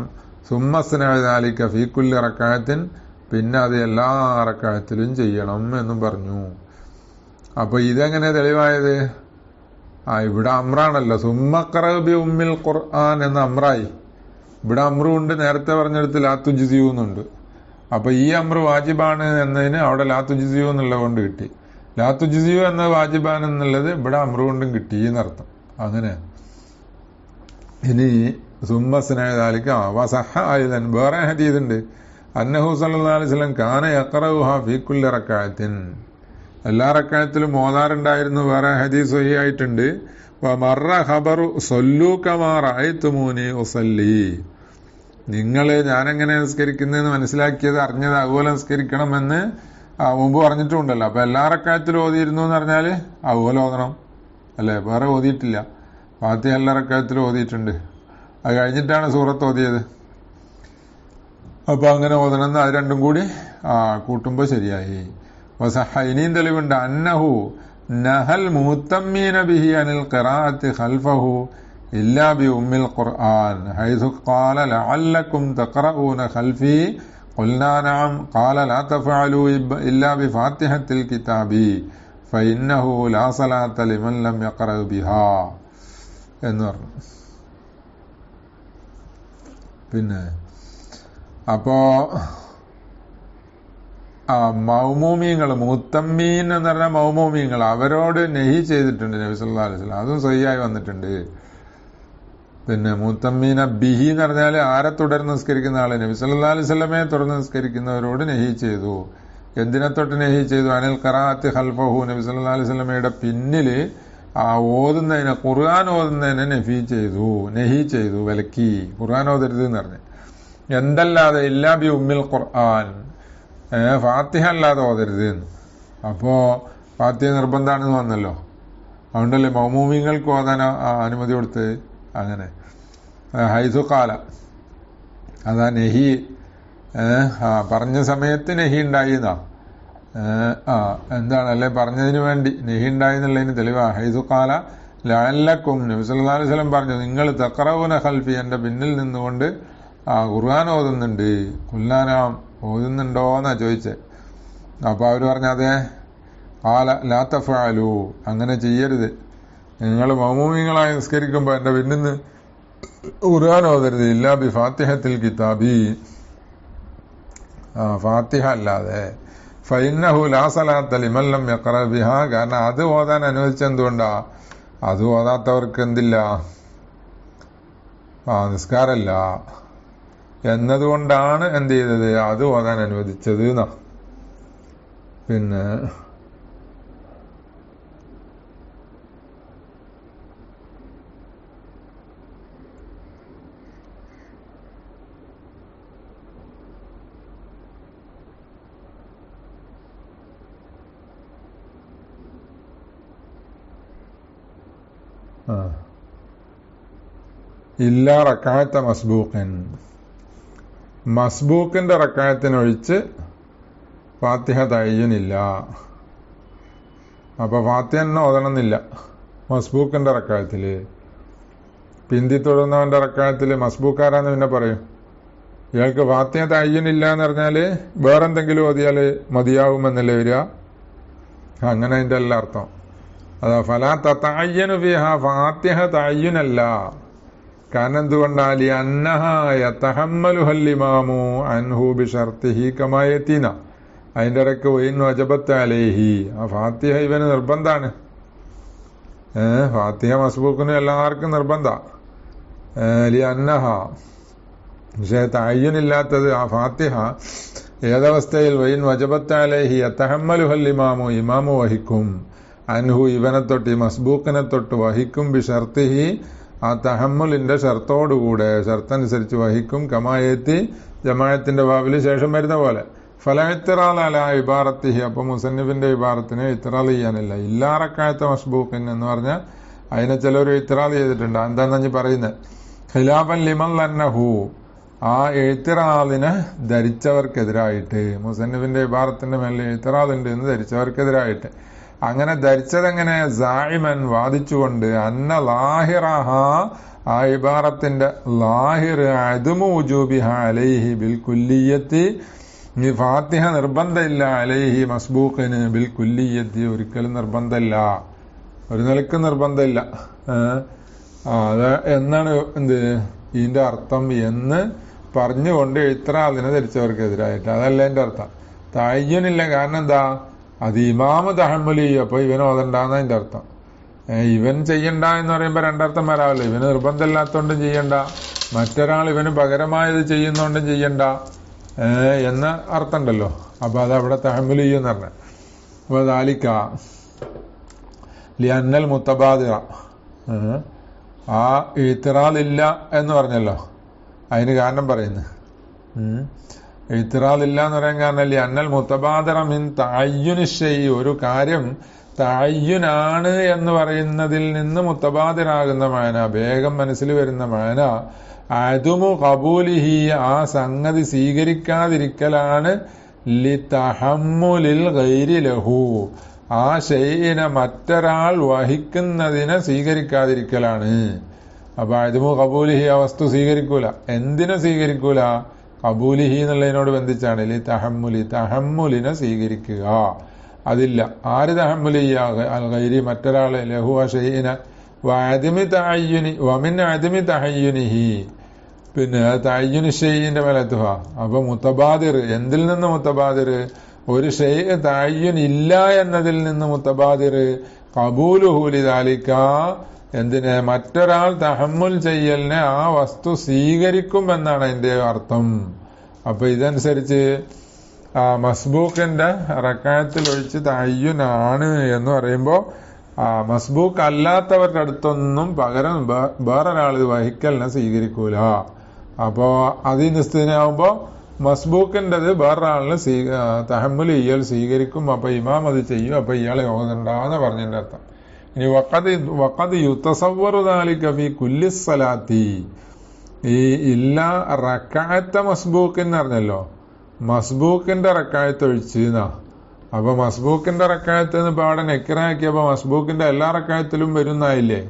സുമ്മ സ്നഅ ദാലിക ഫീ കുല്ലി റക്അത്തിൻ, പിന്നെ അത് എല്ലാ റക്അത്തിലും ചെയ്യണം എന്നും പറഞ്ഞു. അപ്പൊ ഇതെങ്ങനെ തെളിവായത്? ഇവിടെ അമ്രാണല്ലോ, സുമ്മ ഖറഅ ബി ഉമ്മിൽ ഖുർആൻ എന്ന അമ്രായി. ഇവിടെ അമ്രുണ്ട്, നേരത്തെ പറഞ്ഞെടുത്ത് ലാ തുജ്സിഉ എന്നുണ്ട്. അപ്പൊ ഈ അമ്രു വാജിബാണ് എന്നതിന് അവിടെ ലാ തുജ്സിഉ എന്നുള്ളത് കൊണ്ട് കിട്ടി. ലാ തുജ്സിഉ എന്ന വാജിബാൻ എന്നുള്ളത് ഇവിടെ അമ്രു കൊണ്ടും കിട്ടി എന്നർത്ഥം. അങ്ങനെ ഇനി സുമ്മ സ്നഅ ദാലിക വസഹ ഐദൻ വേറെ ഹദീസ് ഉണ്ട്. അന്നഹു സല്ലല്ലാഹു അലൈഹി വസല്ലം കാന യഖറഉഹാ ഫീ കുല്ലി റക്അത്തിൻ, എല്ലാ റക്അത്തിലും ഓതാറുണ്ടായിരുന്നു. വേറെ ഹദീസ് സ്വഹീഹായിട്ടുണ്ട്. വമറ ഖബറു സല്ലൂ കമാ റഅയ്തുമൂനി ഉസല്ലി, നിങ്ങൾ ഞാനെങ്ങനെ നിസ്കരിക്കുന്നതെന്ന് മനസ്സിലാക്കിയത് അറിഞ്ഞത് അതുപോലെ നിസ്കരിക്കണമെന്ന് മുമ്പ് പറഞ്ഞിട്ടുണ്ടല്ലോ. അപ്പൊ എല്ലാ റക്അത്തിലും ഓതിയിരുന്നു എന്ന് പറഞ്ഞാല് അതുപോലെ ഓതണം അല്ലെ? വേറെ ഓതിയിട്ടില്ല. ഫാത്തിഹ എല്ലാ റക്അത്തിലും ഓതിയിട്ടുണ്ട്. അത് കഴിഞ്ഞിട്ടാണ് സൂറത്ത് ഓതിയത്. അപ്പൊ അങ്ങനെ ഓതണമെന്ന് അത് രണ്ടും കൂടി കൂട്ടുമ്പോ ശരിയായി. ഇനിയും തെളിവുണ്ട്. അന്നഹു നഹൽ മുതമ്മീന ബിഹി അനിൽ ഖിറാഅത്തി ഖൽഫഹു ഇല്ലാ ബി ഉമ്മിൽ ഖുർആൻ ഹൈസു ഖാല ലഅല്ലകും തഖറഊന ഖൽഫി ഖുൽനാ നഅം ഖാല ലാ തഫഅലു ഇല്ലാ ബി ഫാത്തിഹത്തിൽ കിതാബി ഫഇന്നഹു ലാ സലാത്ത ലിമൻ ലം യഖറ ബിഹാ എന്ന് പറഞ്ഞു. പിന്നെ അപ്പോ മൗമൂമിയങ്ങൾ, മുത്തമ്മീൻ എന്ന് പറഞ്ഞാൽ മൗമൂമിയങ്ങൾ, അവരോട് നെഹി ചെയ്തിട്ടുണ്ട് നബി സല്ലല്ലാഹു അലൈഹി വസല്ലം. അതും സഹിയായി വന്നിട്ടുണ്ട്. പിന്നെ മുത്തമ്മീന ബിഹി എന്ന് പറഞ്ഞാൽ ആരെ തുടർന്ന് നിസ്കരിക്കുന്ന ആള്, നബി സല്ലല്ലാഹു അലൈഹി വസല്ലമയെ തുടർന്ന് നിസ്കരിക്കുന്നവരോട് നെഹി ചെയ്തു. എന്തിനെ തൊട്ട് നെഹി ചെയ്തു? അനിൽ ഖിറാഅത്തി ഖൽഫഹു, നബി സല്ലല്ലാഹു അലൈഹി വസല്ലമയുടെ പിന്നില് ഓതുന്നതിനെ, ഖുർആൻ ഓതുന്നതിനെ നെഹി ചെയ്തു, വിലക്കി. ഖുർആൻ ഓതരുത് എന്ന് പറഞ്ഞു. എന്തല്ലാതെ ഇല്ലാ ബി ഉമ്മിൽ ഖുർആൻ, ഫാത്തിഹ അല്ലാതെ ഓതരുത് എന്ന്. അപ്പോ ഫാത്തിഹ നിർബന്ധമാണെന്ന് വന്നല്ലോ. അതുകൊണ്ടല്ലേ മൗമൂമിങ്ങൾക്ക് ഓതാൻ അനുമതി കൊടുത്ത്. അങ്ങനെ ഹൈസു ഖാല, അതാ നെഹി പറഞ്ഞ സമയത്ത് നെഹി ഉണ്ടായിന്നാ. എന്താണ് അല്ലെ പറഞ്ഞതിന് വേണ്ടി നെഹി ഉണ്ടായി എന്നുള്ളതിന് തെളിവാ. ഹൈസു ഖാല ലഅല്ലക്കും, നബി സല്ലല്ലാഹു അലൈഹി വസല്ലം പറഞ്ഞു, നിങ്ങൾ തഖറഊന ഖൽഫി, എന്റെ പിന്നിൽ നിന്നുകൊണ്ട് ഖുർആൻ ഓതുന്നുണ്ട്. ഖുൽനാനാം, ഓതുന്നുണ്ടോന്നാ ചോദിച്ചേ. അപ്പൊ അവര് പറഞ്ഞതെ ഖാല ലാ തഫഅലു, അങ്ങനെ ചെയ്യരുത്. നിങ്ങൾ മൗമൂമിങ്ങളായി നിസ്കരിക്കുമ്പോ എന്റെ പിന്നിൽ നിന്ന് ഖുർആൻ ഓതരുത്. ഇല്ലാ ബി ഫാത്തിഹത്തിൽ കിതാബി, ഫാത്തിഹ അല്ലാതെ. ഫഇന്നഹു ലാ സലാത്ത ലിമൻ ലം യഖറ ബിഹാ, കാരണം അത് ഓതാൻ അനുവദിച്ചെന്തുകൊണ്ടാ? അത് ഓതാത്തവർക്ക് എന്തില്ല? നിസ്കാരമില്ല എന്നതുകൊണ്ടാണ് എന്ത് ചെയ്തത്? അത് ഓതാൻ അനുവദിച്ചത് എന്നാ. പിന്നെ ഇല്ല റക്അത്ത മസ്ബൂഖൻ, മസ്ബൂക്കിന്റെ റക്അത്തിനൊഴിച്ച് ഫാത്തിഹ തഅയ്യുനില്ല. അപ്പൊ ഫാത്തിഹ തന്നെ ഓതണമെന്നില്ല മസ്ബൂക്കിന്റെ റക്അത്തില്. പിന്തി തൊഴുന്നവന്റെ റക്അത്തില് മസ്ബൂക്കാരാന്ന് പിന്നെ പറയും. ഇയാൾക്ക് ഫാത്തിഹ തഅയ്യുനില്ല എന്ന് പറഞ്ഞാല് വേറെന്തെങ്കിലും ഓതിയാല് മതിയാവുമെന്നല്ലേ വരിക? അങ്ങനെ അതിന്റെ എല്ലാ അർത്ഥം അതാ. ഫലാ തതഅയ്യനു ഫീഹാ, ഫാത്തിഹ തഅയ്യുനല്ല. കാരണം എന്തുകൊണ്ടാൽ അന്നഹാ യതഹമ്മലുഹൽ ഇമാമു അൻഹു ബിശർത്തിഹി കമാ യതീന, അതിന്റെ ഇടയ്ക്ക് വഇൻ വജബത്ത് അലൈഹി, ആ ഫാത്തിഹ ഇവന് നിർബന്ധാണ്. ഫാത്തിഹ മസ്ബൂക്കിന് എല്ലാവർക്കും നിർബന്ധ. അന്നഹ, പക്ഷേ തഅയ്യുനില്ലാത്തത് ആ ഫാത്തിഹ ഏതവസ്ഥയിൽ വഇൻ വജബത്ത് അലൈഹി യതഹമ്മലുഹൽ ഇമാമു, ഇമാമു വഹിക്കും, അൻഹു ഇവനെ തൊട്ട് മസ്ബൂക്കിനെ തൊട്ട് വഹിക്കും, ബിശർത്തിഹി ആ തഹമ്മുലിന്റെ ഷർത്തോടുകൂടെ, ഷർത്തനുസരിച്ച് വഹിക്കും, കമായത്തി ജമാഅത്തിന്റെ ബാബില് ശേഷം വരുന്ന പോലെ. ഫല ഇത്റാൽ അല ഇബാറത്തിഹി, അപ്പൊ മുസന്നിഫിന്റെ ഇബാറത്തിനെ ഇത്റാൽ ചെയ്യാനില്ല. ഇല്ലാ റക്അത്ത മസ്ബൂഖിൻ എന്ന് പറഞ്ഞാൽ അതിനെ ചിലർ ഇത്റാൽ ചെയ്തിട്ടുണ്ട്. എന്താണെന്ന് പറയുന്നത് ഖിലാഫൻ ലിമൻ ലന്നഹു, ആ എഴുത്തിറാലിനെ ധരിച്ചവർക്കെതിരായിട്ട്, മുസന്നിഫിന്റെ ഇബാറത്തിന്റെ മേലെ എഴുത്തിറാലുണ്ട് എന്ന് ധരിച്ചവർക്കെതിരായിട്ട്. അങ്ങനെ ധരിച്ചതെങ്ങനെ? സായിമൻ, വാദിച്ചുകൊണ്ട്, അന്ന ലാഹിറഹ, ആ ഇബാറത്തിന്റെ ലാഹിർ അദ്മു വുജൂബിഹ അലൈഹി ബിൽ കുല്ലിയത്തി, ഈ ഫാത്തിഹ നിർബന്ധമില്ല അലൈഹി മസ്ബൂഖിന് ബിൽ കുല്ലിയത്തി, ഒരിക്കലും നിർബന്ധമില്ല, ഒരു നിലക്ക് നിർബന്ധമില്ല. അത് എന്നാണ് എന്ത് ഇതിന്റെ അർത്ഥം എന്ന് പറഞ്ഞുകൊണ്ട് എഴുത്തറാലിനെ ധരിച്ചവർക്കെതിരായിട്ട്. അതല്ല എന്റെ അർത്ഥം. തഅയ്യുനില്ല, കാരണം എന്താ? അത് ഇമാമ് തഹമ്മുലി, അപ്പൊ ഇവൻ ഓതണ്ടാന്ന് അതിന്റെ അർത്ഥം. ഇവൻ ചെയ്യണ്ട എന്ന് പറയുമ്പോ രണ്ടർത്ഥം വരാമല്ലോ. ഇവന് നിർബന്ധമില്ലാത്തോണ്ടും ചെയ്യണ്ട, മറ്റൊരാൾ ഇവന് പകരമായത് ചെയ്യുന്നോണ്ടും ചെയ്യണ്ട എന്ന അർത്ഥം ഉണ്ടല്ലോ. അപ്പൊ അതവിടെ തഹമ്മുലി എന്ന് പറഞ്ഞ. അപ്പൊ ദാലിക ലിഅന്നൽ മുത്തബാദിറ, ആ ഇത്റാലില്ല എന്ന് പറഞ്ഞല്ലോ, അതിന് കാരണം പറയുന്നു. ഇത്റാലില്ല എന്ന് പറയാൻ കാരണം അന്നൽ മുത്തബാദിറ മിൻ തഅയ്യുനി ശൈഇ, ഒരു കാര്യം തഅയ്യുനാണ് എന്ന് പറയുന്നതിൽ നിന്ന് മുത്തബാദിറാകുന്ന മാന, വേഗം മനസ്സിൽ വരുന്ന മാന, അദുമു ഖബൂലിഹി, ആ സംഗതി സ്വീകരിക്കാതിരിക്കലാണ്, ലി തഹമ്മുലിൽ ഗൈരി ലഹു, ആ ശൈഇനെ മറ്റൊരാൾ വഹിക്കുന്നതിനെ സ്വീകരിക്കാതിരിക്കലാണ്. അപ്പൊ അദുമു ഖബൂലിഹി, ആ വസ്തു സ്വീകരിക്കൂല. എന്തിനെ സ്വീകരിക്കൂല? ഖബൂലിഹി എന്നുള്ളതിനോട് ബന്ധിച്ചാണ്. ലി തഹമ്മുലി, തഹമ്മുലിനെ സ്വീകരിക്കുക അതില്ല. ആര് തഹമ്മുലി? അൽ ഗൈരി, മറ്റൊരാളെ, ലഹു ഷൈഇന, വഅദമി തഅയ്യുനി വമിൻ അദമി തഅയ്യുനിഹി, പിന്നെ തഅയ്യുനി ഷൈഇന്റെ മേലെത്തുക. അപ്പൊ മുത്തബാദിർ, എന്തിൽ നിന്ന് മുത്തബാദിർ? ഒരു ഷൈഇ തഅയ്യുൻ ഇല്ല എന്നതിൽ നിന്ന് മുത്തബാദിർ. ഖബൂലുഹു ലിദാലിക, എന്തിനെ? മറ്റൊരാൾ തഹമ്മുൽ ചെയ്യലിനെ ആ വസ്തു സ്വീകരിക്കും എന്നാണ് അതിന്റെ അർത്ഥം. അപ്പൊ ഇതനുസരിച്ച് മസ്ബൂക്കിന്റെ റക്അത്തിൽ ഒഴിച്ച് തഅയ്യുനാണ് എന്ന് പറയുമ്പോ മസ്ബൂക്ക് അല്ലാത്തവരുടെ അടുത്തൊന്നും പകരം വേറൊരാൾ ഇത് വഹിക്കലിനെ സ്വീകരിക്കൂല. അപ്പോ അതിനിസ്തിനാവുമ്പോ മസ്ബൂക്കിൻ്റെത് വേറൊരാളിന് തഹമ്മുൽ ചെയ്യൽ സ്വീകരിക്കും. അപ്പൊ ഇമാം അത് ചെയ്യും. അപ്പൊ ഇയാളെ ഓതണ്ടാന്ന് പറഞ്ഞതിന്റെ അർത്ഥം. ഇനി വഖദ് യുതസവ്വറു ദാലിക ഫീ കുല്ലി സ്വലാത്തി, ഈ ഇല്ല റക്അത്ത മസ്ബൂക്ക് എന്ന് പറഞ്ഞല്ലോ, മസ്ബൂക്കിന്റെ റക്അത്ത് ഒഴിച്ച് എന്നാ. അപ്പൊ മസ്ബൂക്കിന്റെ റക്അത്ത് എന്ന് ഇപ്പൊ അവിടെ നെക്കിറാക്കിയപ്പോ മസ്ബൂക്കിന്റെ എല്ലാ റക്അത്തിലും വരുന്നായില്ലേ?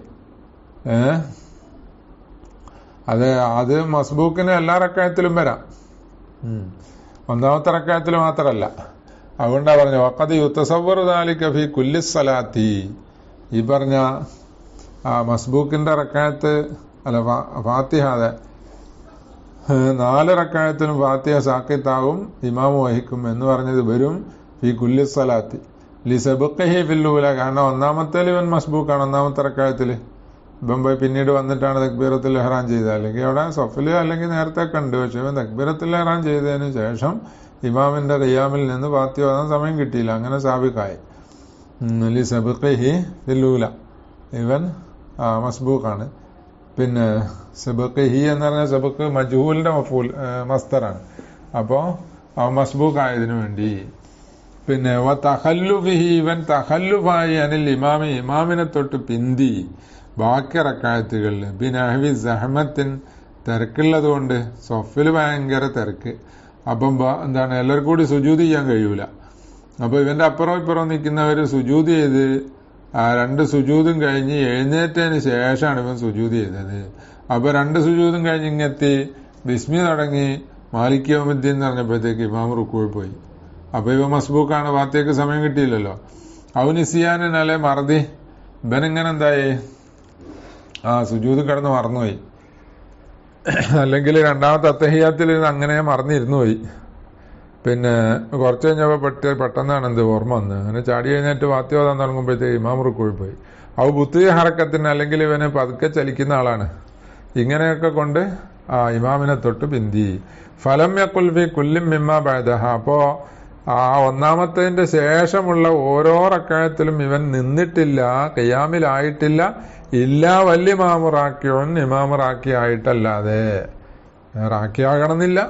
അത് മസ്ബൂക്കിന് എല്ലാ റക്അത്തിലും വരാം, ഒന്നാമത്തെ റക്അത്തിൽ മാത്രമല്ല. അതുകൊണ്ടാ പറഞ്ഞു വഖദ് യുതസവ്വറു ദാലിക ഫീ കുല്ലി സ്വലാത്തി. ഈ പറഞ്ഞ മസ്ബൂക്കിന്റെ റക്അത്ത് അല്ല ഫാത്തിഹ, അതെ, 4 റക്അത്തിനും ഫാത്തിഹ സാക്കിത്താവും, ഇമാമു വഹിക്കും എന്ന് പറഞ്ഞത് വരും. ഫി കുല്ലി സ്വലാത്തി ലിസബഖിഹി ഫിൽ ഊല, കാരണം ഒന്നാമത്തേൽ ഇവൻ മസ്ബൂക്കാണ്, ഒന്നാമത്തെ റക്അത്തിൽ ഇവൻ പോയി പിന്നീട് വന്നിട്ടാണ് തക്ബീറത്തുൽ ഇഹ്റാം ചെയ്തത്. അല്ലെങ്കിൽ അവിടെ സഫില് അല്ലെങ്കിൽ നേരത്തെ കണ്ടു, പക്ഷെ ഇവൻ തക്ബീറത്തുൽ ഇഹ്റാം ചെയ്തതിന് ശേഷം ഇമാമിന്റെ ഖിയാമിൽ നിന്ന് ഫാത്തിഹ ഓതാൻ സമയം കിട്ടിയില്ല, അങ്ങനെ സാബിഖായി. ലിസബഖിഹി ഫിൽ ഊല, ഇവൻ മസ്ബൂക്കാണ്. പിന്നെ സബഖിഹി എന്ന് പറഞ്ഞാൽ സബഖ് മജ്ഹൂലിന്റെ മസ്തറാണ്, അപ്പോൾ മസ്ബൂക്ക് ആയതിനു വേണ്ടി. പിന്നെ തഖല്ലുഫിഹി, ഇവൻ തഖല്ലുഫായി അനിൽ ഇമാമി, ഇമാമിനെ തൊട്ട് പിന്തി ബാക്കി റക്അത്തുകളിൽ. ബിനഹ്വി സഹമത്തിൻ, തിരക്കുള്ളത് കൊണ്ട്, സൊഫില് ഭയങ്കര തിരക്ക്, അപ്പം എന്താണ് എല്ലാവർക്കും കൂടി സുജൂദ് ചെയ്യാൻ കഴിയൂല. അപ്പൊ ഇവന്റെ അപ്പുറം ഇപ്പുറം നിൽക്കുന്നവര് സുജൂദ് ചെയ്ത് രണ്ട് സുജൂദും കഴിഞ്ഞ് എഴുന്നേറ്റതിന് ശേഷമാണ് ഇവൻ സുജൂദ് ചെയ്തത്. അപ്പൊ രണ്ട് സുജൂദും കഴിഞ്ഞ് ഇങ്ങെത്തി ബിസ്മി തുടങ്ങി മാലിക് യൗമിദ്ദീൻ എന്ന് പറഞ്ഞപ്പോഴത്തേക്ക് ഇമാം റുക്കൂയിൽ പോയി. അപ്പൊ ഇവ മസ്ബൂക്കാണ്, ഫാത്തിഹയ്ക്ക് സമയം കിട്ടിയില്ലല്ലോ. ഔനിസിയാനല്ലേ മറതി, ഇവനിങ്ങനെ എന്തായി സുജൂദ് കിടന്ന് മറന്നുപോയി, അല്ലെങ്കിൽ രണ്ടാമത്തെ അത്തഹിയാത്തിൽ അങ്ങനെ മറന്നിരുന്നു പോയി. പിന്നെ കുറച്ച് കഴിഞ്ഞപ്പോൾ പെട്ടെന്നാണ് ഓർമ്മ വന്നത്. അങ്ങനെ ചാടി കഴിഞ്ഞിട്ട് ഫാത്തിഹ ഓതാൻ തുടങ്ങുമ്പോഴത്തേക്ക് ഇമാം റുക്കൂയിൽ പോയി. ബുത്തി ഹറക്കത്തിന്, അല്ലെങ്കിൽ ഇവന് പതുക്കെ ചലിക്കുന്ന ആളാണ്, ഇങ്ങനെയൊക്കെ കൊണ്ട് ഇമാമിനെ തൊട്ട് പിന്തി. ഫലം യഖുൽ ഫി കുല്ലിൻ മിമ്മാ ബഅദഹ, അപ്പോ ഒന്നാമത്തതിന്റെ ശേഷമുള്ള ഓരോ റക്അത്തിലും ഇവൻ നിന്നിട്ടില്ല, ഖിയാമിലായിട്ടില്ല. ഇല്ലാ വലിയ ഇമാമു റാക്കിയോൻ, ഇമാമു റാക്കി ആയിട്ടല്ലാതെ. റാക്കി ആകണമെന്നില്ല,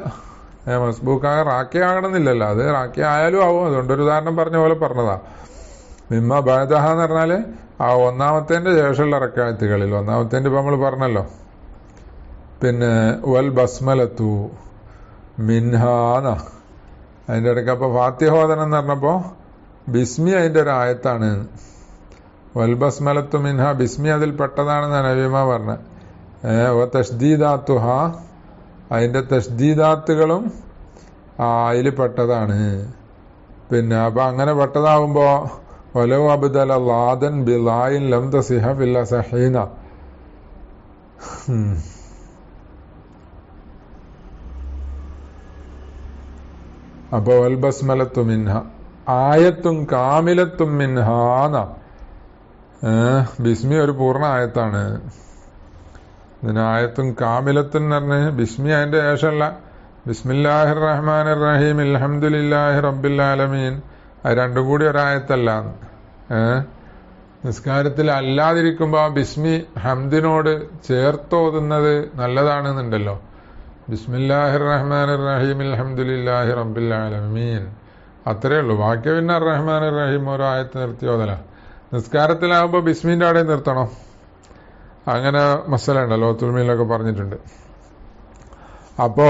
മസ്ബൂക്കായ റാക്കി ആകണമെന്നില്ലല്ലോ, അത് റാക്കി ആയാലും ആവും. അതുകൊണ്ടൊരു ഉദാഹരണം പറഞ്ഞ പോലെ പറഞ്ഞതാ. മിമ്മ ബഅദഹ എന്ന് പറഞ്ഞാല് ഒന്നാമത്തേന്റെ ശേഷമുള്ള റക്അത്തുകളിൽ, ഒന്നാമത്തേന്റെ ഇപ്പൊ നമ്മൾ പറഞ്ഞല്ലോ. പിന്നെ വൽ ബസ്മലത്തു മിൻഹാന, അതിന്റെ ഇടയ്ക്ക് അപ്പൊ ഫാത്തിഹ ഓതണം എന്ന് പറഞ്ഞപ്പോ ബിസ്മി അതിന്റെ ഒരു ആയത്താണ്. വൽ ബസ്മലത്തു മിൻഹ, ബിസ്മി അതിൽ പെട്ടതാണെന്നാണ് നബിമ പറഞ്ഞത്. തഷ്ദീദാത്തുഹ, അതിന്റെ തഷ്ദീദാത്തുകളും അതിൽ പെട്ടതാണ്. പിന്നെ അപ്പൊ അങ്ങനെ പെട്ടതാവുമ്പോ വലോ അബ്ദല ലാദൻ ബിലായിൻ ലം തസിഹ ഫിൽ അസഹീന, അപ്പൊ വൽ ബസ്മലത്തു മിൻഹ ആയത്തും കാമിലത്തും മിൻഹാന, ബിസ്മി ഒരു പൂർണ്ണ ആയത്താണ്. ഇതിന് ആയത്തും കാമിലത്തും എന്ന് പറഞ്ഞ് ബിസ്മി അതിന്റെ ശേഷമല്ല. ബിസ്മില്ലാഹിർ റഹ്മാനിർ റഹീം അൽഹംദുലില്ലാഹി റബ്ബിൽ ആലമീൻ, അത് രണ്ടും കൂടി ഒരായത്തല്ല. നിസ്കാരത്തിൽ അല്ലാതിരിക്കുമ്പോ ബിസ്മി ഹംദിനോട് ചേർത്തോതുന്നത് നല്ലതാണെന്നുണ്ടല്ലോ. ബിസ്മില്ലാഹിർ റഹ്മാനിർ റഹീം അൽഹംദുലില്ലാഹി റബ്ബിൽ ആലമീൻ, അത്രേ ഉള്ളൂ. ബാക്കി പിന്നെ റഹ്മാനിർ റഹീം ഒരു ആയത്ത് നിർത്തി ഓതല. നിസ്കാരത്തിലാകുമ്പോ ബിസ്മിന്റെ അവിടെ നിർത്തണം, അങ്ങനെ മസല ഉണ്ടല്ലോ, തുൽമീലൊക്കെ പറഞ്ഞിട്ടുണ്ട്. അപ്പോ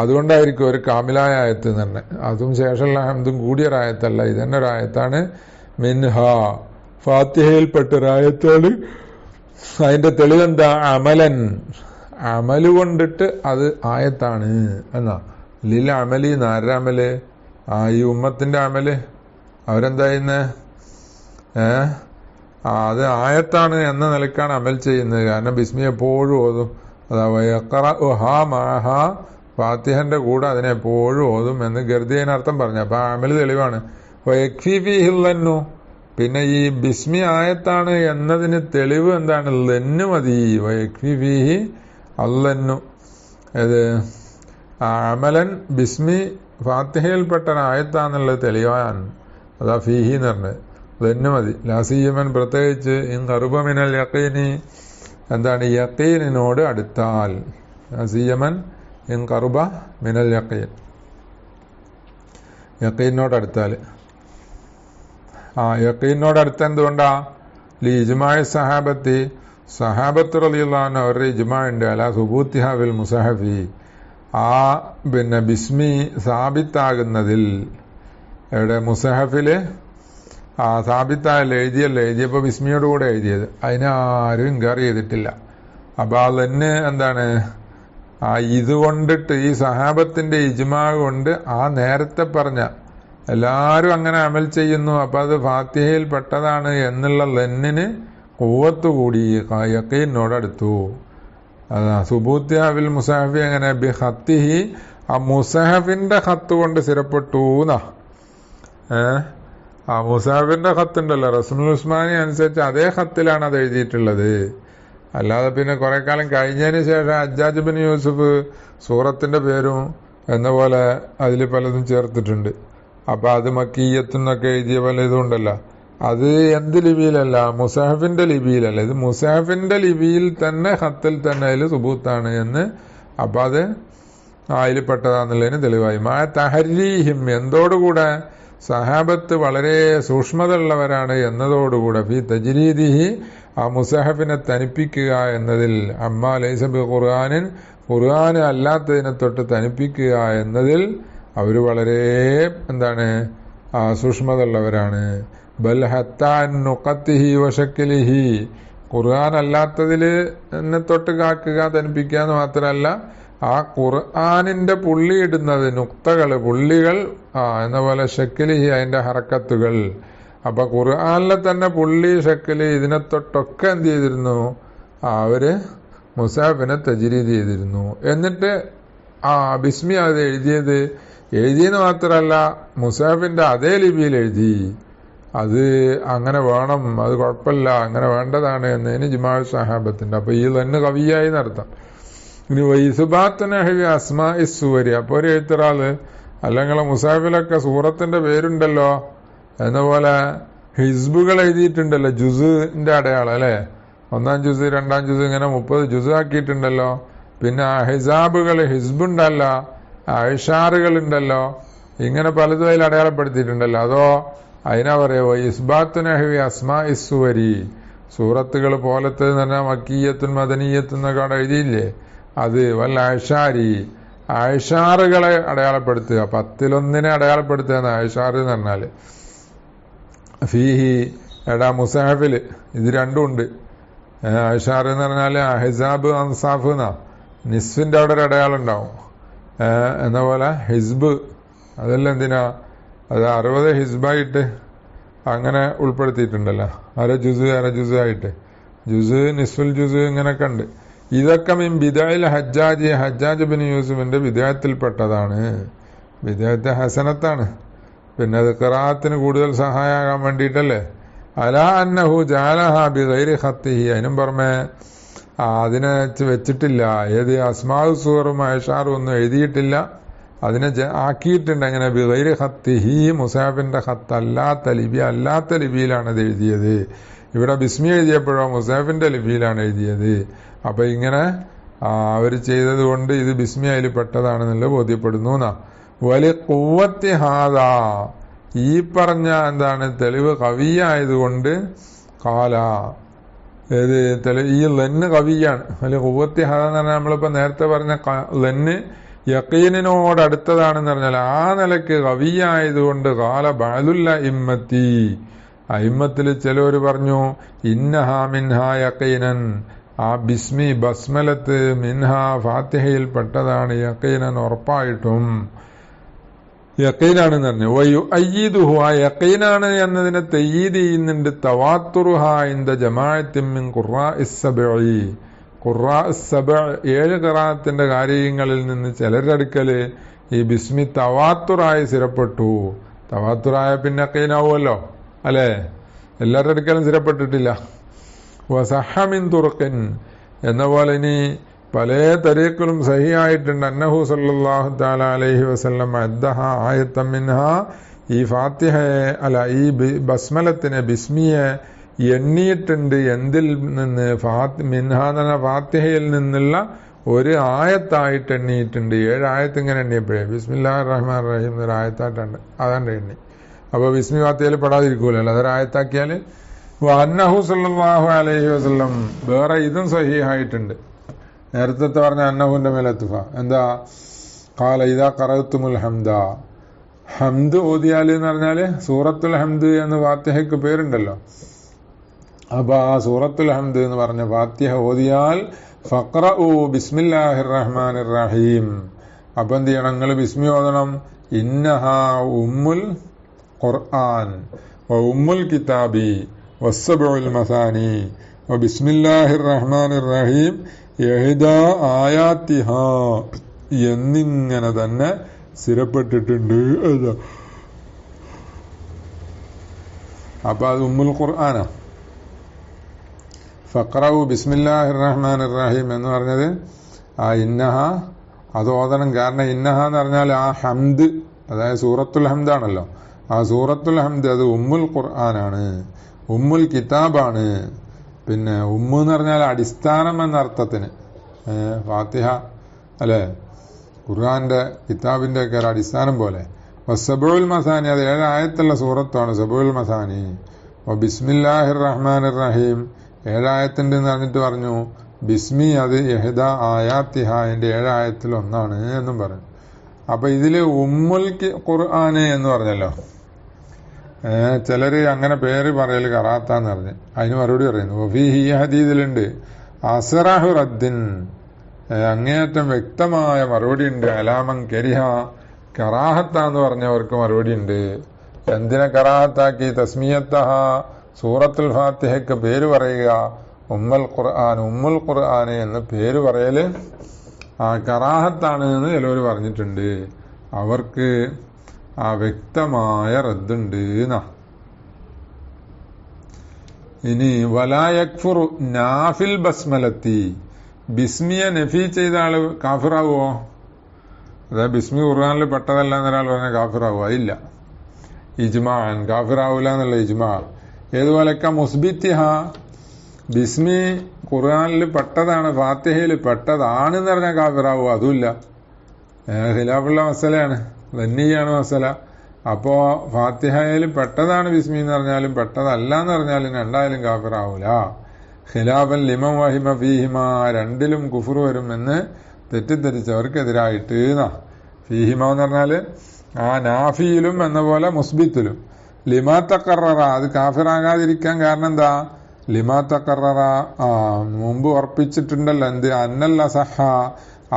അതുകൊണ്ടായിരിക്കും ഒരു കാമിലായ ആയത്ത് തന്നെ. അതും ശേഷമുള്ള ഹംദും കൂടിയൊരായത്തല്ല, ഇത് തന്നെ ഒരു ആയത്താണ്. മിൻഹ, ഫാത്തിഹയിൽപ്പെട്ടൊരായത്താണ്. അതിന്റെ തെളിവെന്താ? അമലൻ, അമല് കൊണ്ടിട്ട് അത് ആയത്താണ് എന്നാ. ലിൽ അമലി, ആരുടെ അമല്? ഈ ഉമ്മത്തിന്റെ അമല്. അവരെന്താ ചെയ്യുന്നത്? അത് ആയത്താണ് എന്ന നിലക്കാണ് അമൽ ചെയ്യുന്നത്. കാരണം ബിസ്മി എപ്പോഴും ഓതും. അതാ ഫാത്തിഹന്റെ കൂടെ അതിനെപ്പോഴും ഓതും എന്ന് ഗർദിയനർത്ഥം പറഞ്ഞു. അപ്പൊ അമൽ തെളിവാണ്. വയക്ഫിഫിഹില്ലന്നു, പിന്നെ ഈ ബിസ്മി ആയത്താണ് എന്നതിന് തെളിവ് എന്താണ്? ലന്നു മതി. വയക്ഫിഫിഹി അല്ലന്നു, ഇത് അമലൻ ബിസ്മി ഫാത്തിഹയിൽപ്പെട്ട ആയത്താന്നുള്ളത് തെളിവാൻ. അതാ ഫീഹി എന്ന് പറഞ്ഞത്. ലന്നു മതി. ലാസിയമൻ, പ്രത്യേകിച്ച് ഇൻ ഖറുബ മിനൽ യഖീനി, എന്താണ്? യഖീനിനോട് അടുത്താൽ. ലാസിയമൻ ഇൻ ഖറുബ മിനൽ യഖീൻ, യഖീനിനോട് അടുത്താൽ. യഖീനിനോട് അടുത്ത എന്തുകൊണ്ടാ? ലി ഇജ്മാഇ സഹാബത്തി, സഹാബത്ത് റളിയല്ലാഹു അൻഹു അവരുടെ ഇജ്മാ ഉണ്ട്. അലാ സുബൂത്തിഹ ഫിൽ മുസഹഫി, പിന്നെ ബിസ്മി സാബിത്താകുന്നതിൽ. എവിടെ? മുസഹഫില് സാബിത്തായല്ലോ, എഴുതിയപ്പോ ബിസ്മിയോട് കൂടെ എഴുതിയത്. അതിനാരും ഇൻകാർ ചെയ്തിട്ടില്ല. അപ്പൊ അതന്നെ എന്താണ്? ഇതുകൊണ്ടിട്ട് ഈ സഹാബത്തിന്റെ ഇജ്മാ കൊണ്ട് നേരത്തെ പറഞ്ഞ എല്ലാരും അങ്ങനെ അമൽ ചെയ്യുന്നു, അപ്പൊ അത് ഫാത്തിഹയിൽ പെട്ടതാണ് എന്നുള്ള ലന്നിന് ഖുവ്വത്ത് കൂടി, യഖീനോടടുത്തു. അതാ സുബൂത്തിഹ മുസഹഫി. അങ്ങനെ ബി ഖത്തിഹി, ആ മുസഹഫിന്റെ ഖത്ത് കൊണ്ട് സ്ഥിരപ്പെട്ടു. ആ മുസാഫിന്റെ ഖത്തുണ്ടല്ലോ റസ്മുൽ ഉസ്മാനി അനുസരിച്ച് അതേ ഖത്തിലാണ് അത് എഴുതിയിട്ടുള്ളത്. അല്ലാതെ പിന്നെ കുറെ കാലം കഴിഞ്ഞതിന് ശേഷം ഹജ്ജാജ് ബിൻ യൂസുഫ് സൂറത്തിന്റെ പേരും എന്ന പോലെ അതിൽ പലതും ചേർത്തിട്ടുണ്ട്. അപ്പൊ അത് മക്കീയത്തുന്നൊക്കെ എഴുതിയ പല ഇതുണ്ടല്ലോ, അത് എന്ത് ലിപിയിലല്ല, മുസാഫിന്റെ ലിപിയിലല്ല. ഇത് മുസാഫിന്റെ ലിപിയിൽ തന്നെ ഖത്തിൽ തന്നെ അതിൽ സുബൂത്താണ് എന്ന്. അപ്പൊ അത് അതിൽ പെട്ടതാന്നുള്ളതിന് തെളിവായി. മാ തഹരീഹിം, എന്തോടുകൂടെ സഹാബത്ത് വളരെ സൂക്ഷ്മത ഉള്ളവരാണ് എന്നതോടുകൂടെ, ഫി തജ്രീദിഹി, ആ മുസഹഫിനെ തനിപ്പിക്കുക എന്നതിൽ, അമ്മാ ലൈസ ബി ഖുർആനിൻ, ഖുർആൻ അല്ലാത്തതിനെ തൊട്ട് തനിപ്പിക്കുക എന്നതിൽ അവർ വളരെ സൂക്ഷ്മത ഉള്ളവരാണ്. ബൽ ഹത്താൻ നുഖത്തിഹി വശക്കിലിഹി, ഖുർആൻ അല്ലാത്തതിൽ എന്നെ തൊട്ട് കാക്കുക തനിപ്പിക്കുക എന്ന് മാത്രമല്ല, ആ ഖുർആനിന്റെ പുള്ളി ഇടുന്നത് നുക്തകള്, പുള്ളികൾ, എന്ന പോലെ ഷക്കിലിഹി, അതിന്റെ ഹറക്കത്തുകൾ. അപ്പൊ ഖുർആനിലെ തന്നെ പുള്ളി, ഷക്കില്, ഇതിനെ തൊട്ടൊക്കെ എന്ത് ചെയ്തിരുന്നു, അവര് മുസാഫിനെ തജ്രീദ് ചെയ്തിരുന്നു. എന്നിട്ട് ബിസ്മി അത് എഴുതിയെന്ന് മാത്രമല്ല, മുസാഫിന്റെ അതേ ലിപിയിൽ എഴുതി. അത് അങ്ങനെ വേണം, അത് കുഴപ്പമില്ല, അങ്ങനെ വേണ്ടതാണ് എന്നതിന് ജിമാഅ് സഹാബത്തിന്റെ. അപ്പൊ ഈ തന്നെ കവിയായി നടത്താം. ഇനി വൈസുബാത്തനഹി അസ്മാ ഇസ്സുവരി, അപ്പൊ ഒരു എഴുത്തൊരാള് അല്ലെങ്കിൽ മുസാഫിലൊക്കെ സൂറത്തിന്റെ പേരുണ്ടല്ലോ എന്ന പോലെ ഹിസ്ബുകൾ എഴുതിയിട്ടുണ്ടല്ലോ, ജുസിന്റെ അടയാളം അല്ലെ, 1-ാം ജുസ് 2-ാം ജുസ് ഇങ്ങനെ 30 ജുസ് ആക്കിയിട്ടുണ്ടല്ലോ. പിന്നെ ഹിസാബുകൾ, ഹിസ്ബുണ്ടല്ലോ, അഷാറുകൾ ഉണ്ടല്ലോ, ഇങ്ങനെ പലതും അതിൽ അടയാളപ്പെടുത്തിയിട്ടുണ്ടല്ലോ. അതോ അതിനാ പറയുക ഇസ്ബാത്തുനഹി അസ്മാ ഇസ്സുവരി, സൂറത്തുകൾ പോലത്തെ തന്നെ മക്കീയത്തുൻ മദനീയത്തുൻ എന്നൊക്കെ അവിടെ എഴുതിയില്ലേ, അത് വല്ല അഷാരി, അഷാറുകളെ അടയാളപ്പെടുത്തുക, 10-1 അടയാളപ്പെടുത്തുക എന്ന് അഷാറ് എന്ന് പറഞ്ഞാല്. ഫീഹി, മുസാഫില് ഇത് രണ്ടും ഉണ്ട്. അഷാർ എന്ന് പറഞ്ഞാല് ഹിസാബ് അൻസാഫ് എന്നാ, നിസ്ഫിന്റെ അവിടെ ഒരു അടയാളം ഉണ്ടാവും. എന്ന പോലെ ഹിസ്ബ്, അതെല്ലാം എന്തിനാ, അത് 60 ഹിസ്ബായിട്ട് അങ്ങനെ ഉൾപ്പെടുത്തിയിട്ടുണ്ടല്ലോ, അര ജുസ് ആയിട്ട്, ജുസ്, നിസ്ഫുൽ ജുസ് ഇങ്ങനെയൊക്കെ ഉണ്ട്. ഇതൊക്കെ ബിദഅൽ ഹജ്ജാജ് ബിൻ യൂസുഫിന്റെ ബിദഅത്തിൽപ്പെട്ടതാണ്. ബിദഅത്ത് ഹസനത്താണ്. പിന്നെ അത് ഖിറാഅത്തിന് കൂടുതൽ സഹായമാകാൻ വേണ്ടിയിട്ടല്ലേ. അലാ അന്നഹു ജഅലഹ ബിഗൈരി ഖത്തിഹി, അതിനും പുറമെ അതിനെ വെച്ചിട്ടില്ല, ഏത് അസ്മാഉ സൂറും അഷാറും ഒന്നും എഴുതിയിട്ടില്ല, അതിനെ ആക്കിയിട്ടുണ്ട്. അങ്ങനെ ബിഗൈരി ഖത്തിഹി, മുസാഫിന്റെ ഖത്ത് അല്ലാത്ത ലിപിയിലാണ് അത് എഴുതിയത്. ഇവിടെ ബിസ്മി എഴുതിയപ്പോഴോ മുസാഫിന്റെ ലിപിയിലാണ് എഴുതിയത്. അപ്പൊ ഇങ്ങനെ അവർ ചെയ്തത് കൊണ്ട് ഇത് ബിസ്മി അതിൽ പെട്ടതാണെന്നുള്ള ബോധ്യപ്പെടുന്നു. വലി ഖുവ്വത്തി ഹാദാ, ഈ പറഞ്ഞ തെളിവ് കവിയായതുകൊണ്ട്, കാല ഈ ലന്ന് കവിയാണ്. വലിയ ഖുവ്വത്തി ഹാദ എന്ന് പറഞ്ഞാൽ നമ്മളിപ്പോ നേരത്തെ പറഞ്ഞ ലന്ന് യഖീനിനോട് അടുത്തതാണെന്ന് പറഞ്ഞാൽ ആ നിലക്ക് കവിയായതുകൊണ്ട്, കാല ബഅദുൽ അഇമ്മത്തി, അയിമ്മത്തിൽ ചിലവർ പറഞ്ഞു ഇന്നഹാ മിൻഹാ യഖീനൻ, ആ ബിസ്മി ബസ്മലത്ത് മിൻഹാ ഫാത്തിഹയിൽ പെട്ടതാണ്, യഖീനൻ ഉറപ്പായിട്ടും യഖീനാണെന്ന് പറഞ്ഞു. വയു അയ്യിദുഹു, ആ യഖീനാണ് എന്നതിനെ തയ്യീദ് ചെയ്യുന്നുണ്ട്. തവാത്തുറുഹ ഇൻദ ജമാഅത്തിൻ മിൻ ഖുറാഇസ് സബ്ഇ, ഖുറാഇസ് സബ്അ 7 ഖിറാഅത്തിന്റെ കാര്യങ്ങളിൽ നിന്ന് ചിലരുടെ അടുക്കല് ഈ ബിസ്മി തവാത്തുറായി സ്ഥിരപ്പെട്ടു. തവാത്തുറായ പിന്നെ യഖീനാവുമല്ലോ അല്ലെ, എല്ലാവരുടെ അടുക്കലും സ്ഥിരപ്പെട്ടിട്ടില്ല. വസഹ മിൻ തുർഖിൻ എന്ന പോലെ ഇനി പല തരീഖിലും സഹിയായിട്ടുണ്ട്. അന്നഹു സല്ലല്ലാഹു തആല അലൈഹി വസല്ലം അദ്ദഹ ആയത്തൻ മിൻഹാ, ഈ ഫാത്തിഹയെ ഈ ബസ്മലത്തിനെ, ബിസ്മിയെ എണ്ണിയിട്ടുണ്ട്. എന്തിൽ നിന്ന്? മിൻഹാ എന്ന് പറഞ്ഞ ഫാത്തിഹയിൽ നിന്നുള്ള ഒരു ആയത്തായിട്ട് എണ്ണിയിട്ടുണ്ട്. 7 ആയത്ത് ഇങ്ങനെ എണ്ണിയപ്പോഴേ ബിസ്മില്ലാഹിർ റഹ്മാനിർ റഹീം എന്നൊരു ആയത്തായിട്ടുണ്ട്, അതാണ്ട് എണ്ണി. അപ്പൊ ബിസ്മി ഫാത്തിഹയിൽ പെടാതിരിക്കൂലല്ലോ, അതൊരു ആയത്താക്കിയാല്. അന്നഹു സല്ലല്ലാഹു അലൈഹി വസല്ലം, വേറെ ഇതും സഹീഹായിട്ടുണ്ട്. നേരത്തെ പറഞ്ഞ അന്നഹുന്റെ മേലെത്തുക എന്താ, ഖാല ഇദാ ഖറഅതുമുൽ ഹംദ, ഹംദ് ഓതിയാല് എന്ന് പറഞ്ഞാല് സൂറത്തുൽ ഹംദ് എന്ന് ഫാത്തിഹയ്ക്ക് പേരുണ്ടല്ലോ. അപ്പൊ ആ സൂറത്തുൽ ഹംദ് എന്ന് പറഞ്ഞ ഫാത്തിഹ ഓതിയാൽ ഫഖ്റഉ ബിസ്മില്ലാഹിർ റഹ്മാനിർ റഹീം, അപ്പൊ എന്ത് ചെയ്യണം, നിങ്ങൾ ബിസ്മി ഓതണം. ഇന്നഹാ ഉമ്മുൽ ഖുർആൻ വ ഉമ്മുൽ കിതാബി വസ്സബ്ഉൽ മസാനി വ ബിസ്മില്ലാഹിർ റഹ്മാനിർ റഹീം യഹ്ദാ ആയാത്തിഹാ എന്നിങ്ങനെ തന്നെ സ്ഥിരപ്പെട്ടിട്ടുണ്ട്. അപ്പൊ അത് ഉമ്മുൽ ഖുർആനാ. ഫഖറഉ ബിസ്മില്ലാഹിർ റഹ്മാനിർ റഹീം എന്ന് പറഞ്ഞത് ആ ഇന്നഹ അത് ഓതണം. കാരണം ഇന്നഹ എന്ന് പറഞ്ഞാൽ ആ ഹംദ്, അതായത് സൂറത്തുൽ ഹംദാണല്ലോ, ആ സൂറത്തുൽ ഹംദ് അത് ഉമ്മുൽ ഖുർആനാണ്, ഉമ്മുൽ കിതാബാണ്. പിന്നെ ഉമ്മു എന്ന് പറഞ്ഞാൽ അടിസ്ഥാനം എന്ന അർത്ഥത്തിന്. ഫാത്തിഹ അല്ലെ, ഖുർആന്റെ കിതാബിന്റെ ഒക്കെ ഒരു അടിസ്ഥാനം പോലെ. സബഉൽ മസാനി അത് 7 ആയത്തുള്ള സൂറത്താണ് സബഉൽ മസാനി. ബിസ്മില്ലാഹിർ റഹ്മാനിർ റഹീം 7 ആയത്തുണ്ട് എന്ന് പറഞ്ഞിട്ട് പറഞ്ഞു ബിസ്മി അത് യഹ്ദ ആയാത്തിഹ, അതിന്റെ 7 ആയത്തിൽ ഒന്നാണ് എന്നും പറഞ്ഞു. അപ്പൊ ഇതില് ഉമ്മുൽ ഖുർആന് എന്ന് പറഞ്ഞല്ലോ, ചിലര് അങ്ങനെ പേര് പറയല് കറാത്താന്ന് പറഞ്ഞ് അതിന് മറുപടി പറയുന്നു. ഫീഹി ഈ ഹദീസിലുണ്ട് അസ്റഹു റദ്ദിൻ, അങ്ങേയറ്റം വ്യക്തമായ മറുപടി ഉണ്ട്. അലാമൻ കരിഹ, കറാഹത്താന്ന് പറഞ്ഞവർക്ക് മറുപടി ഉണ്ട്. എന്തിനെ കറാഹത്താക്കി? തസ്മിയത്തഹ, സൂറത്തുൽ ഫാത്തിഹയ്ക്ക് പേര് പറയുക, ഉമ്മുൽ ഖുർആൻ എന്ന് പേര് പറയല് കറാഹത്താണ് എന്ന് ചിലവർ പറഞ്ഞിട്ടുണ്ട്. അവർക്ക് ആ വ്യക്തമായ റദ്ദുണ്ട് എന്നാ. ഇനി വലാ യക്ഫുറു നാഫിൽ ബസ്മലത്തി, ബിസ്മിയെ നഫി ചെയ്ത ആള് കാഫിറാവോ? അതായത് ബിസ്മി ഖുർആനിൽ പെട്ടതല്ല എന്നൊരാൾ പറഞ്ഞാൽ കാഫിറാവോ? അതില്ല, ഇജ്മാഅൻ കാഫിറാവൂല എന്നുള്ള ഇജ്മാ. ഏതുപോലെക്ക മുസ്ബിത്തിഹ, ബിസ്മി ഖുർആനിൽ പെട്ടതാണ്, ഫാത്തിഹയിൽ പെട്ടതാണെന്ന് പറഞ്ഞാൽ കാഫിറാവോ? അതുമില്ല. ഖിലാഫുള്ള മസലയാണ്, ദന്നിയാണ് മസല. അപ്പോ ഫാത്തിഹയിൽ പെട്ടതാണ് ബിസ്മി എന്ന് പറഞ്ഞാലും പെട്ടതല്ല എന്ന് പറഞ്ഞാലും രണ്ടായാലും കാഫിറാവൂല. ഖിലാഫൻ ലിമൻ വഹിമ ഫീഹിമ, രണ്ടിലും കുഫർ വരും എന്ന് തെറ്റിദ്ധരിച്ചവർക്കെതിരായിട്ട്. ഫീഹിമ എന്ന് പറഞ്ഞാല് ആ നാഫിയിലും എന്ന പോലെ മുസ്ബിത്തിലും. ലിമാ തഖററ, അത് കാഫിറാകാതിരിക്കാൻ കാരണം എന്താ? ലിമാ തഖററ, മുമ്പ് ഉറപ്പിച്ചിട്ടുണ്ടല്ലോ എന്ത്? അന്നൽ അസഹ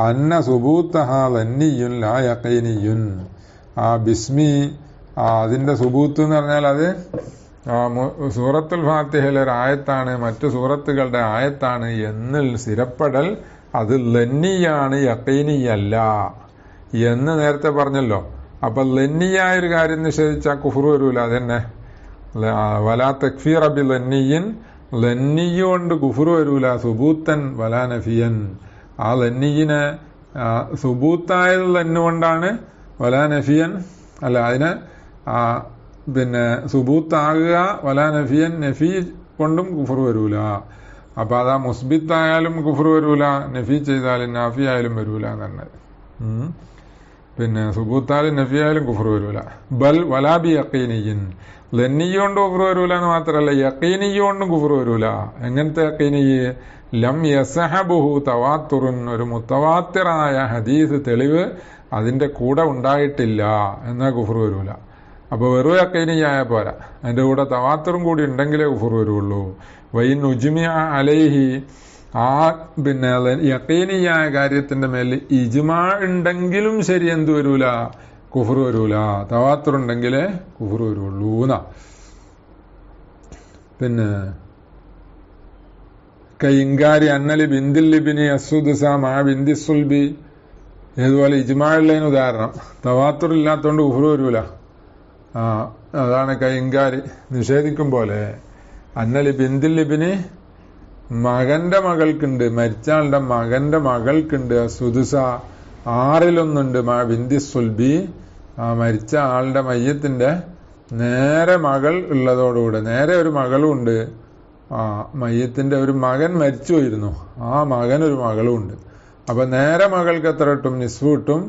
അന്ന സുബൂത്തഹ ദന്നിയുൻ ലാ യഖീനിയുൻ. ആ ബിസ്മി അതിന്റെ സുബൂത്ത് എന്ന് പറഞ്ഞാൽ അത് സൂറത്തുൽ ഫാത്തിഹയിലെ ഒരു ആയത്താണ്, മറ്റു സൂറത്തുകളുടെ ആയത്താണ് എന്ന് സ്ഥിരപ്പെടൽ അത് ലന്നിയാണ്, യഖീനിയല്ല എന്ന് നേരത്തെ പറഞ്ഞല്ലോ. അപ്പൊ ലന്നിയായ ഒരു കാര്യം നിഷേധിച്ചാൽ കുഫർ വരൂല. അതന്നെ വലാ തക്ഫീറ ബി ലന്നിയിൻ, ലന്നിയ കൊണ്ട് കുഫർ വരൂല. സുബൂത്തൻ വലാ നഫിയൻ, ആ ലന്നിയിനെ സുബൂത്തായത് ലന്നുകൊണ്ടാണ്, വലാ നഫിയൻ അല്ല, അതിനെ പിന്നെ സുബൂത്താകുക, വലാ നഫിയൻ നഫി കൊണ്ടും കുഫർ വരൂല. അപ്പൊ അതാ മുസ്ബിത്തായാലും കുഫർ വരൂല, നഫി ചെയ്താലും നാഫി ആയാലും വരൂല എന്ന്. പിന്നെ സുബൂത്തായാലും നഫി ആയാലും കുഫർ വരൂല. ബൽ വലാബി യഖീനിയിൻ, ലന്നിയോണ്ട് കുഫർ വരൂല എന്ന് മാത്രമല്ല യഖീനിയോണ്ടും കുഫർ വരൂല. എങ്ങനത്തെ യഖീനിയ്? ലം യസഹബുഹു തവാത്തുറുൻ, ഒരു മുത്തവാത്തിറായ ഹദീസ് തെളിവ് അതിന്റെ കൂടെ ഉണ്ടായിട്ടില്ല എന്നാ കുഫർ വരൂല. അപ്പൊ വെറും യഖീനിയായ പോരാ, അതിന്റെ കൂടെ തവാത്തുറും കൂടി ഉണ്ടെങ്കിലേ കുഫർ വരുള്ളൂ. വൈൻ ഉജ്മിഅ അലൈഹി, ആ പിന്നെ യഖീനിയായ കാര്യത്തിന്റെ മേൽ ഇജ്മാ ഉണ്ടെങ്കിലും ശരി എന്ത് വരൂല? കുഫർ വരൂല. തവാത്തുർ ഉണ്ടെങ്കിലേ കുഫർ വരുള്ളൂ എന്നാ. പിന്നെ കൈങ്കാരി അന്നലി ബിന്ദിൽ ലിബിനി അസുദുസ മാ ബിന്ദി സുൽബി, ഏതുപോലെ ഇജ്മാ ഉള്ളതിന് ഉദാഹരണം. തവാത്തുർ ഇല്ലാത്തോണ്ട് കുഫർ വരൂല. അതാണ് കൈങ്കാരി, നിഷേധിക്കും പോലെ. അന്നലി ബിന്ദിൽ ലിബിനി, മകന്റെ മകൾക്കുണ്ട്, മരിച്ച ആളുടെ മകന്റെ മകൾക്കുണ്ട് സുദുസ 6/1 മാ ബിന്ദി സുൽബി, മരിച്ച ആളുടെ മയ്യത്തിന്റെ നേരെ മകൾ ഉള്ളതോടുകൂടെ, നേരെ ഒരു മകളും ഉണ്ട്. മയ്യത്തിന്റെ ഒരു മകൻ മരിച്ചു പോയിരുന്നു, ആ മകൻ ഒരു മകളും ഉണ്ട്. അപ്പൊ നേരെ മകൾക്ക് എത്ര കിട്ടും? നിസ്ഫ് കിട്ടും.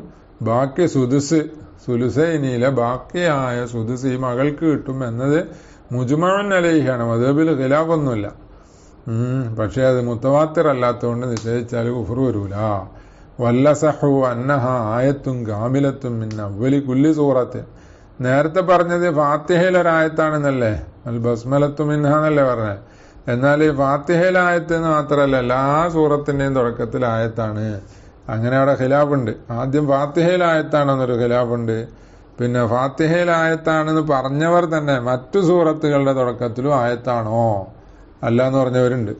ബാക്കി സുലുസൈനിയിലെ ബാക്കിയായ സുദുസ് ഈ മകൾക്ക് കിട്ടും എന്നത് മുജ്മഉൻ അലൈഹിയാണ്. മദ്ഹബിൽ ഖിലാഫൊന്നുമില്ല. പക്ഷെ അത് മുത്തവാത്തിർ അല്ലാത്തതുകൊണ്ട് നിഷേധിച്ചാൽ കുഫർ വരൂല. വല്ലസഹു അന്നഹ ആയത്തും കാമിലത്തും മിൻ അവ്വലി കുല്ലി സൂറത്ത്, നേരത്തെ പറഞ്ഞത് ഫാത്തിഹയിലൊരായത്താണെന്നല്ലേ, അൽ ബസ്മലത്തു മിൻഹ എന്നല്ലേ പറഞ്ഞത്. എന്നാൽ ഈ ഫാത്തിഹയിലായത്ത് എന്ന് മാത്രമല്ല, എല്ലാ സൂറത്തിന്റെയും തുടക്കത്തിൽ ആയത്താണ്. അങ്ങനെ അവിടെ ഖിലാഫുണ്ട്. ആദ്യം ഫാത്തിഹയിലായത്താണെന്നൊരു ഖിലാഫുണ്ട്. പിന്നെ ഫാത്തിഹയിലായത്താണെന്ന് പറഞ്ഞവർ തന്നെ മറ്റു സൂറത്തുകളുടെ തുടക്കത്തിലും ആയത്താണോ അല്ല എന്ന് പറഞ്ഞവരുണ്ട്.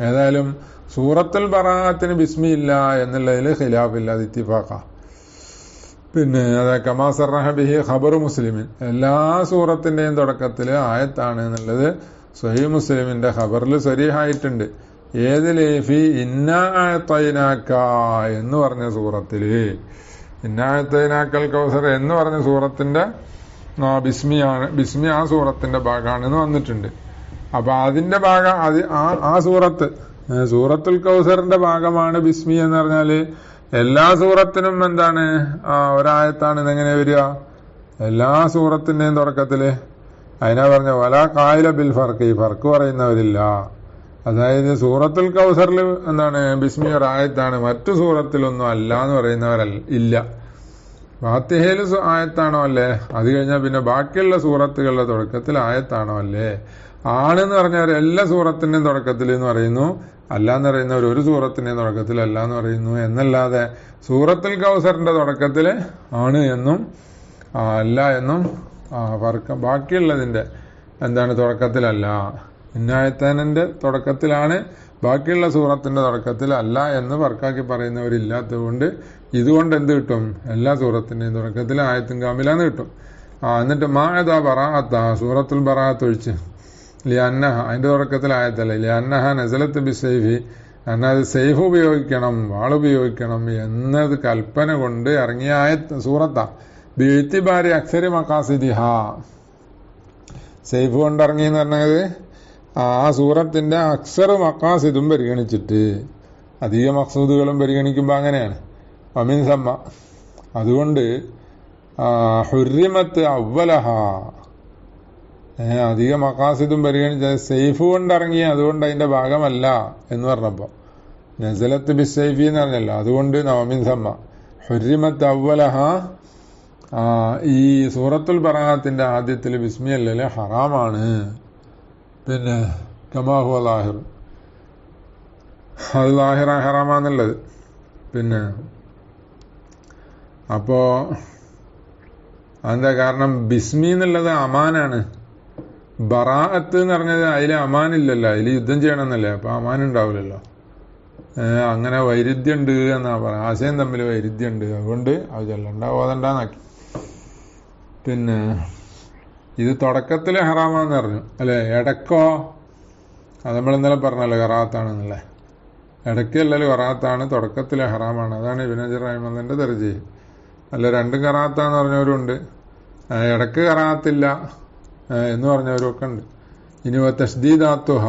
ഏതായാലും സൂറത്തുൽ ബറാഅത്തിന് ബിസ്മി ഇല്ല എന്നുള്ളതിൽ ഖിലാഫില്ല, അത് ഇത്തിഫാഖ. പിന്നെ അതെ കമാ സറഹ ബിഹി ഖബറു മുസ്ലിമിൻ, എല്ലാ സൂറത്തിന്റെയും തുടക്കത്തിൽ ആയത്താണ് എന്നുള്ളത് സ്വഹീഹ് മുസ്ലിമിന്റെ ഖബറിൽ സ്വരീഹായിട്ടുണ്ട്. ഏതില്? ഫി ഇന്നാ അഅ്തൈനാക എന്ന് പറഞ്ഞ സൂറത്തില്, ഇന്നാ അഅ്തൈനാക്കൽ കൗസർ എന്ന് പറഞ്ഞ സൂറത്തിന്റെ ബിസ്മി ആ സൂറത്തിന്റെ ഭാഗമാണെന്ന് വന്നിട്ടുണ്ട്. അപ്പൊ അതിന്റെ ഭാഗം ആ സൂറത്തുൽ കൗസറിന്റെ ഭാഗമാണ് ബിസ്മി എന്ന് പറഞ്ഞാല് എല്ലാ സൂറത്തിനും എന്താണ് ഒരായത്താണ്. ഇതെങ്ങനെ വരിക? എല്ലാ സൂറത്തിന്റെയും തുടക്കത്തില് അതിനാ പറഞ്ഞ വലാ ഖായില ബിൽ ഫർക്ക്, ഈ ഫർക്ക് പറയുന്നവരില്ല. അതായത് സൂറത്തുൽ കൗസറിൽ എന്താണ് ബിസ്മി ഒരായത്താണ്, മറ്റു സൂറത്തിലൊന്നും അല്ല എന്ന് പറയുന്നവരല്ല ഇല്ല. ഫാത്തിഹയിൽ ആയത്താണോ അല്ലേ, അത് കഴിഞ്ഞാൽ പിന്നെ ബാക്കിയുള്ള സൂറത്തുകളുടെ തുടക്കത്തിൽ ആയത്താണോ അല്ലേ. ആണെന്ന് പറഞ്ഞവർ എല്ലാ സൂറത്തിന്റെയും തുടക്കത്തിൽ എന്ന് പറയുന്നു, അല്ല എന്ന് പറയുന്നവർ ഒരു സൂറത്തിന്റെയും തുടക്കത്തിൽ അല്ല എന്ന് പറയുന്നു എന്നല്ലാതെ സൂറത്തുൽ കൗസറിന്റെ തുടക്കത്തിൽ ആണ് എന്നും അല്ല എന്നും ബാക്കിയുള്ളതിന്റെ എന്താണ് തുടക്കത്തിലല്ല. ഇന്നായത്താനന്റെ തുടക്കത്തിലാണ്, ബാക്കിയുള്ള സൂറത്തിന്റെ തുടക്കത്തിൽ അല്ല എന്ന് വർക്കാക്കി പറയുന്നവരില്ലാത്തതുകൊണ്ട് ഇതുകൊണ്ട് എന്ത് കിട്ടും? എല്ലാ സൂറത്തിന്റെയും തുടക്കത്തിൽ ആയത്തും കാമിലാന്ന് കിട്ടും. എന്നിട്ട് മാഅദാ ബറാഅത്ത, സൂറത്തുൽ ബറാഅത്ത് ഒഴിച്ച് ലിഅന്നഹ, അതിന്റെ തുടക്കത്തിൽ ആയത്തല്ലേ, ലിഅന്നഹ നസലത്ത് ബിസൈഫി, കാരണം അത് സൈഫ് ഉപയോഗിക്കണം, വാളുപയോഗിക്കണം എന്നത് കൽപ്പന കൊണ്ട് ഇറങ്ങിയ സൂറത്താ. ബിഇത്തിബാരി അക്സരി മഖാസിദിഹ, സൈഫ് കൊണ്ട് ഇറങ്ങി എന്ന് പറഞ്ഞത് ആ സൂറത്തിന്റെ അക്സർ മഖാസിദും പരിഗണിച്ചിട്ട്, അധിക മഖ്സൂദുകളും പരിഗണിക്കുമ്പോൾ അങ്ങനെയാണ്. അമിൻ സമ്മ, അതുകൊണ്ട് ഹുർരിമത്ത് അവ്വലഹ, അധിക മഖാസിദും പരിഗണിച്ചത് സൈഫ് കൊണ്ടിറങ്ങിയ, അതുകൊണ്ട് അതിന്റെ ഭാഗമല്ല എന്ന് പറഞ്ഞപ്പോ നസലത്ത് ബിസൈഫി എന്ന് പറഞ്ഞല്ലോ, അതുകൊണ്ട് അമിൻ സമ്മ ഹുർരിമത്ത് അവ്വലഹ, ഈ സൂറത്തുൽ ബറാഅത്തിന്റെ ആദ്യത്തിൽ ബിസ്മി അല്ലല്ലേ ഹറാമാണ്. പിന്നെ കമാഹു ലാഹിർ, അത് ലാഹിറ ഹറാമാന്നുള്ളത്. പിന്നെ അപ്പോ എന്താ കാരണം? ബിസ്മി എന്നുള്ളത് അമാനാണ്. ബറാഅത്ത് എന്ന് പറഞ്ഞത് അതിൽ അമാനില്ലല്ലോ, അതിൽ യുദ്ധം ചെയ്യണമെന്നല്ലേ, അപ്പൊ അമാൻ ഉണ്ടാവില്ലല്ലോ. അങ്ങനെ വൈരുദ്ധ്യം ഉണ്ട് എന്നാ പറയാം, ആശയം തമ്മിൽ വൈരുദ്ധ്യം ഉണ്ട്, അതുകൊണ്ട് അത് ചെല്ലണ്ടാവോതണ്ടാന്നാക്കി. പിന്നെ ഇത് തുടക്കത്തിലെ ഹറാമാന്ന് പറഞ്ഞു അല്ലെ, ഇടക്കോ അത് നമ്മൾ ഇന്നലെ പറഞ്ഞല്ലോ ഖറാഅത്താണെന്നല്ലേ. ഇടയ്ക്കല്ലല്ലോ ഖറാഅത്താണ്, തുടക്കത്തിലെ ഹറാമാണ്. അതാണ് ഇബ്നു ഹജർ റഹിമഹുള്ളാഹിന്റെ ദർജ. അല്ല രണ്ടും ഖറാഅത്താന്ന് പറഞ്ഞവരുണ്ട്, ഇടക്ക് ഖറാഅത്തില്ല എന്ന് പറഞ്ഞവരും ഒക്കെ ഉണ്ട്. ഇനി തസ്ദീദാത്തുഹ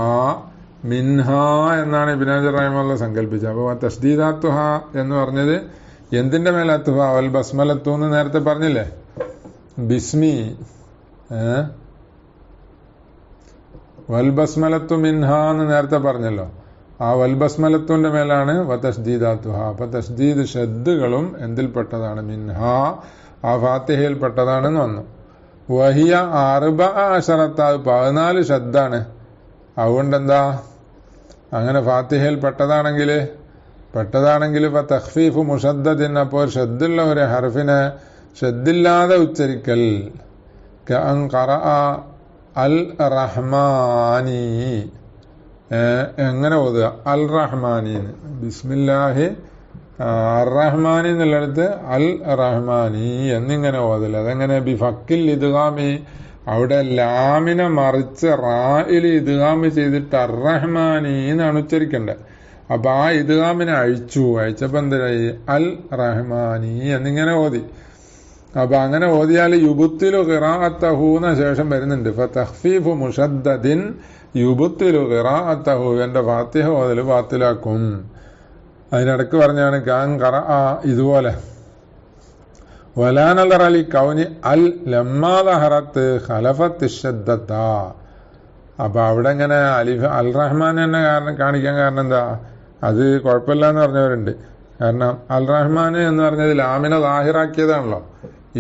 മിൻഹ എന്നാണ് ഇബ്നു ഹജർ റഹിമഹുള്ളാഹി സങ്കല്പിച്ചത്. അപ്പൊ തസ്ദീദാത്തുഹ എന്ന് പറഞ്ഞത് എന്തിന്റെ മേലാത്തുഹ? വൽ ബസ്മലത്തു എന്ന് നേരത്തെ പറഞ്ഞില്ലേ, ബിസ്മി വൽ ബസ്മലത്തു മിൻഹ എന്ന് നേരത്തെ പറഞ്ഞല്ലോ, ആ വൽ ബസ്മലത്തുന്റെ മേലാണ് തസ്ദീദാത്തുഹ. അപ്പൊ തസ്ദീദ് ഷദ്ദുകളും എന്തിൽപ്പെട്ടതാണ്? മിൻഹ, ആ ഫാത്തിഹയിൽ പെട്ടതാണെന്ന് വന്നു. വഹിയ 14, 14 ഷദ്ദാണ്. അതുകൊണ്ട് എന്താ അങ്ങനെ ഫാത്തിഹയിൽ പെട്ടതാണെങ്കിൽ തഖ്ഫീഫു മുഷദ്ദദിൻ, അപ്പോൾ ഷദ്ദുള്ള ഒരു ഹർഫിനെ ഷദ്ദില്ലാതെ ഉച്ചരിക്കൽ. കഅൻ ഖറഅ അൽ റഹ്മാനി, എങ്ങനെ ഓതുക? അൽ റഹ്മാനി, ബിസ്മില്ലാഹി അർ-റഹ്മാനി എന്നുള്ളിടത്ത് അൽ റഹ്മാനി എന്നിങ്ങനെ ഓതല്. അതെങ്ങനെ? ബിഫക്കിൽ ഇദ്ഗാമി, അവിടെ ലാമിനെ മറിച്ച് റായിൽ ഇദ്ഗാമി ചെയ്തിട്ട് അർ-റഹ്മാനി എന്നാണ് ഉച്ചരിക്കേണ്ടത്. അപ്പൊ ആ ഇദ്ഗാമിനെ അഴിച്ചപ്പോ എന്തായി? അൽ റഹ്മാനി എന്നിങ്ങനെ ഓതി. അപ്പൊ അങ്ങനെ ഓതിയാൽ യുബുത്തിലു ഖിറാഅത്തഹൂന്ന ശേഷം വരുന്നുണ്ട് ഫതഖ്ഫീഫു മുഷദ്ദദിൻ യുബുത്തിലു ഖിറാഅത്തഹു, എന്റെ ഫാത്തിഹ ഓതൽ ബാത്തിലാക്കും. അതിനിടക്ക് പറഞ്ഞാണ് കാൻ ഖറഅ, ഇതുപോലെ വലാ നദറ ലി കൗനി അൽ ലമ്മാ ദഹറത്ത് ഖലഫത്ത് ശദ്ദത. അപ്പൊ അവിടെ ഇങ്ങനെ അലിഫ് അൽ റഹ്മാൻ തന്നെ കാണിക്കാൻ കാരണം എന്താ? അത് കുഴപ്പമില്ല എന്ന് പറഞ്ഞവരുണ്ട്. കാരണം അൽ റഹ്മാൻ എന്ന് പറഞ്ഞത് ലാമിനെ ലാഹിറാക്കിയതാണല്ലോ,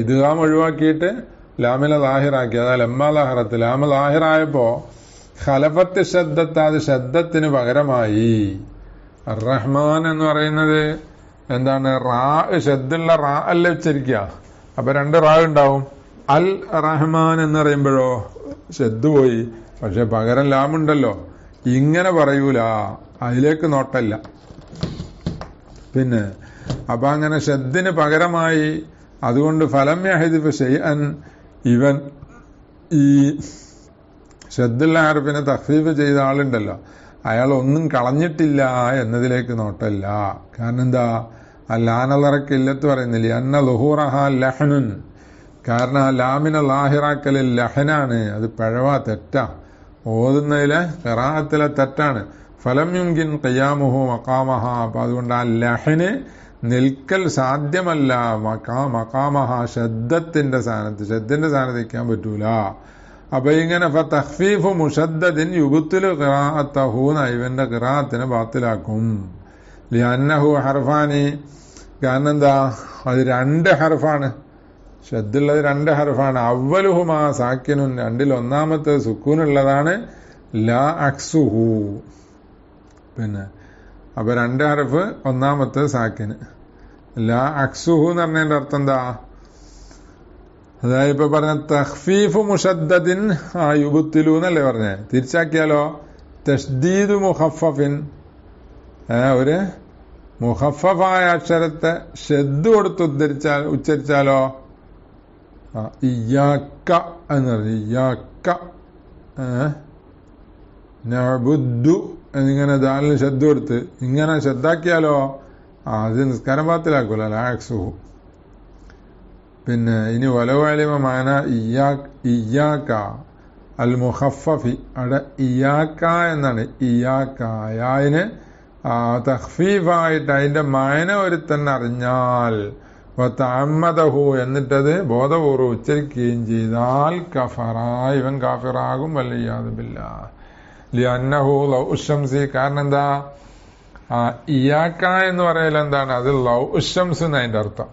ഇദ്ഗാം ഒഴിവാക്കിയിട്ട് ലാമിനെ ലാഹിറാക്കി. അതാ ലമ്മാ ലാഹിറത്ത്, ലാമ ലാഹിറായപ്പോ ഖലഫത്ത് ശദ്ദത്ത്, അത് ശദ്ദത്തിന് പകരമായി. അർ-റഹ്മാൻ എന്ന് പറയുന്നത് എന്താണ്? റാ, ശദ്ദുള്ള റാ അല്ല ഉച്ചരിക്കുക. അപ്പൊ 2 റാ ഉണ്ടാവും. അൽ റഹ്മാൻ എന്ന് പറയുമ്പോഴോ ശദ്ദ് പോയി, പക്ഷെ പകരം ലാമുണ്ടല്ലോ. ഇങ്ങനെ പറയൂല, അതിലേക്ക് നോട്ടല്ല. പിന്നെ അപ്പൊ അങ്ങനെ ശദ്ദിന് പകരമായി അതുകൊണ്ട് ഫലം യഹ്ദിഫ് ഷൈഅൻ, ഇവൻ ഈ ഷദ്ദുൽ ഹർഫിനെ തഖ്ഫീഫ് ചെയ്ത ആളുണ്ടല്ലോ, അയാൾ ഒന്നും കളഞ്ഞിട്ടില്ല എന്നതിലേക്ക് നോട്ടല്ല. കാരണം എന്താ, ലാനലറക്കില്ലത്ത് പറയുന്നില്ല, അന്ന ലുഹൂറഹ ലഹ്നുൻ, കാരണം ആ ലാമിനെ ലാഹിറാക്കലിൽ ലഹനാണ്, അത് പിഴവാ, തെറ്റാ, ഓതുന്നതിലെ ഖിറാഅത്തിലെ തെറ്റാണ്. ഫലം യുംകിൻ ഖിയാമുഹു മഖാമഹ, അപ്പൊ അതുകൊണ്ട് ആ ലഹന് നിൽക്കൽ സാധ്യമല്ല, മഖാമഹ ശബ്ദത്തിന്റെ സ്ഥാനത്ത് നിൽക്കാൻ പറ്റൂല. അപ്പൊ ഇങ്ങനെ തഖ്ഫീഫു മുശദ്ദദിൻ യുബ്തിലു ഖിറാഅത്തഹു, ഇവന്റെ ഖിറാഅത്തിനെ ബാത്തിലാക്കും. ലിഅന്നഹു ഹർഫാനി, കാരണം എന്താ, അത് 2 ഹർഫാണ്, ഷദ്ദുള്ളത് 2 ഹർഫാണ്. അവ്വലുഹുമാ സാക്കിനുൻ, രണ്ടിൽ ഒന്നാമത്തെ സുക്കൂനുള്ളതാണ്, ലാ അക്സുഹു. പിന്നെ അപ്പൊ 2 ഹർഫ്, ഒന്നാമത്തെ സാക്കിന്. ലാ അക്സുഹു എന്ന് പറഞ്ഞതിന്റെ അർത്ഥം എന്താ, അതായത് ഇപ്പൊ പറഞ്ഞ തഖ്ഫീഫു മുശദ്ദദിൻ യുബ്തിലു എന്നല്ലേ പറഞ്ഞേ. തിരിച്ചാക്കിയാലോ, തഷ്ദീദു മുഖഫഫിൻ, ഒരു മുഖഫഫായ അക്ഷരത്തെ ഷദ്ദ് കൊടുത്ത് ഉച്ചരിച്ചാലോ, ഇയ്യാക്ക എന്ന് പറഞ്ഞു, ഇയ്യാക്ക നഅ്ബുദു എന്നിങ്ങനെ ദാലിന് ഷദ്ദ് കൊടുത്ത് ഇങ്ങനെ ഷദ്ദാക്കിയാലോ, അത് നിസ്കാരം ബാത്തിലാക്കൂല, ലാ അക്സുഹു. പിന്നെ ഇനി വലൗ അലിമ മാന ഇയ്യാക്ക അൽ മുഖഫഫി, അവിടെ ഇയ്യാക്ക എന്നാണ്, ഇയ്യാക്ക യായിന് തഖ്ഫീഫായിട്ട് അതിന്റെ മായന ഒരുത്തൻ അറിഞ്ഞാൽ, വതഅമ്മദഹു എന്നിട്ടത് ബോധപൂർവ്വം ഉച്ചരിക്കുകയും ചെയ്താൽ, കഫറ ഇവൻ കാഫിറാകും, വലിയാദു ബില്ലാഹ്. ലിഅന്നഹു ലൗ ഉശംസി, കാരണം എന്താ, ഇയ്യാക്ക എന്ന് പറയൽ എന്താണ്, അത് ലൗ ഉശംസ് എന്ന് അതിന്റെ അർത്ഥം.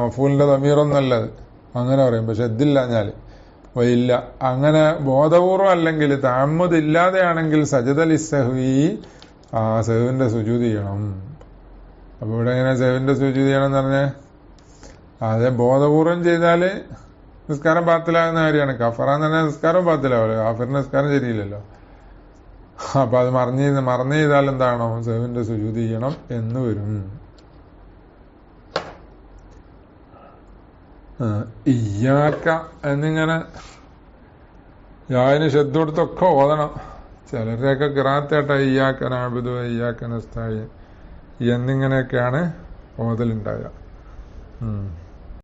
മഫൂലിന്റെ ദമീറൊന്നല്ലത്, അങ്ങനെ പറയും. പക്ഷെ ഇതില്ലാഞ്ഞാല് ഇല്ല, അങ്ങനെ ബോധപൂർവം അല്ലെങ്കിൽ തഅമ്മുദ് ഇല്ലാതെയാണെങ്കിൽ സജദ ലിസ്സഹ്വി, സഹ്വിന്റെ സുജൂദ് ചെയ്യണം. അപ്പൊ ഇവിടെ എങ്ങനെ സഹ്വിന്റെ സുജൂദ് ചെയ്യണം എന്ന് പറഞ്ഞേ, അതെ ബോധപൂർവം ചെയ്താല് നിസ്കാരം ബാത്തിലാകുന്ന കാര്യമാണ്. കഫറ എന്ന് പറഞ്ഞാൽ നിസ്കാരം ബാത്തിലാവുമല്ലോ, കാഫിറിന്റെ നിസ്കാരം ശരിയില്ലല്ലോ. അപ്പൊ അത് മറന്നു ചെയ്താൽ എന്താണോ, സഹ്വിന്റെ സുജൂദ് ചെയ്യണം എന്ന് വരും. ഇയ്യാക്ക എന്നിങ്ങനെ യാതിന് ഷദ്ദ് കൊടുത്തൊക്കെ ഓതണം. ചിലരുടെയൊക്കെ ഖിറാഅത്തായിട്ടാ ഇയ്യാക്ക നഅ്ബുദു ഇയ്യാക്ക നസ്തഈൻ എന്നിങ്ങനെയൊക്കെയാണ് ഓതലുണ്ടാകുക.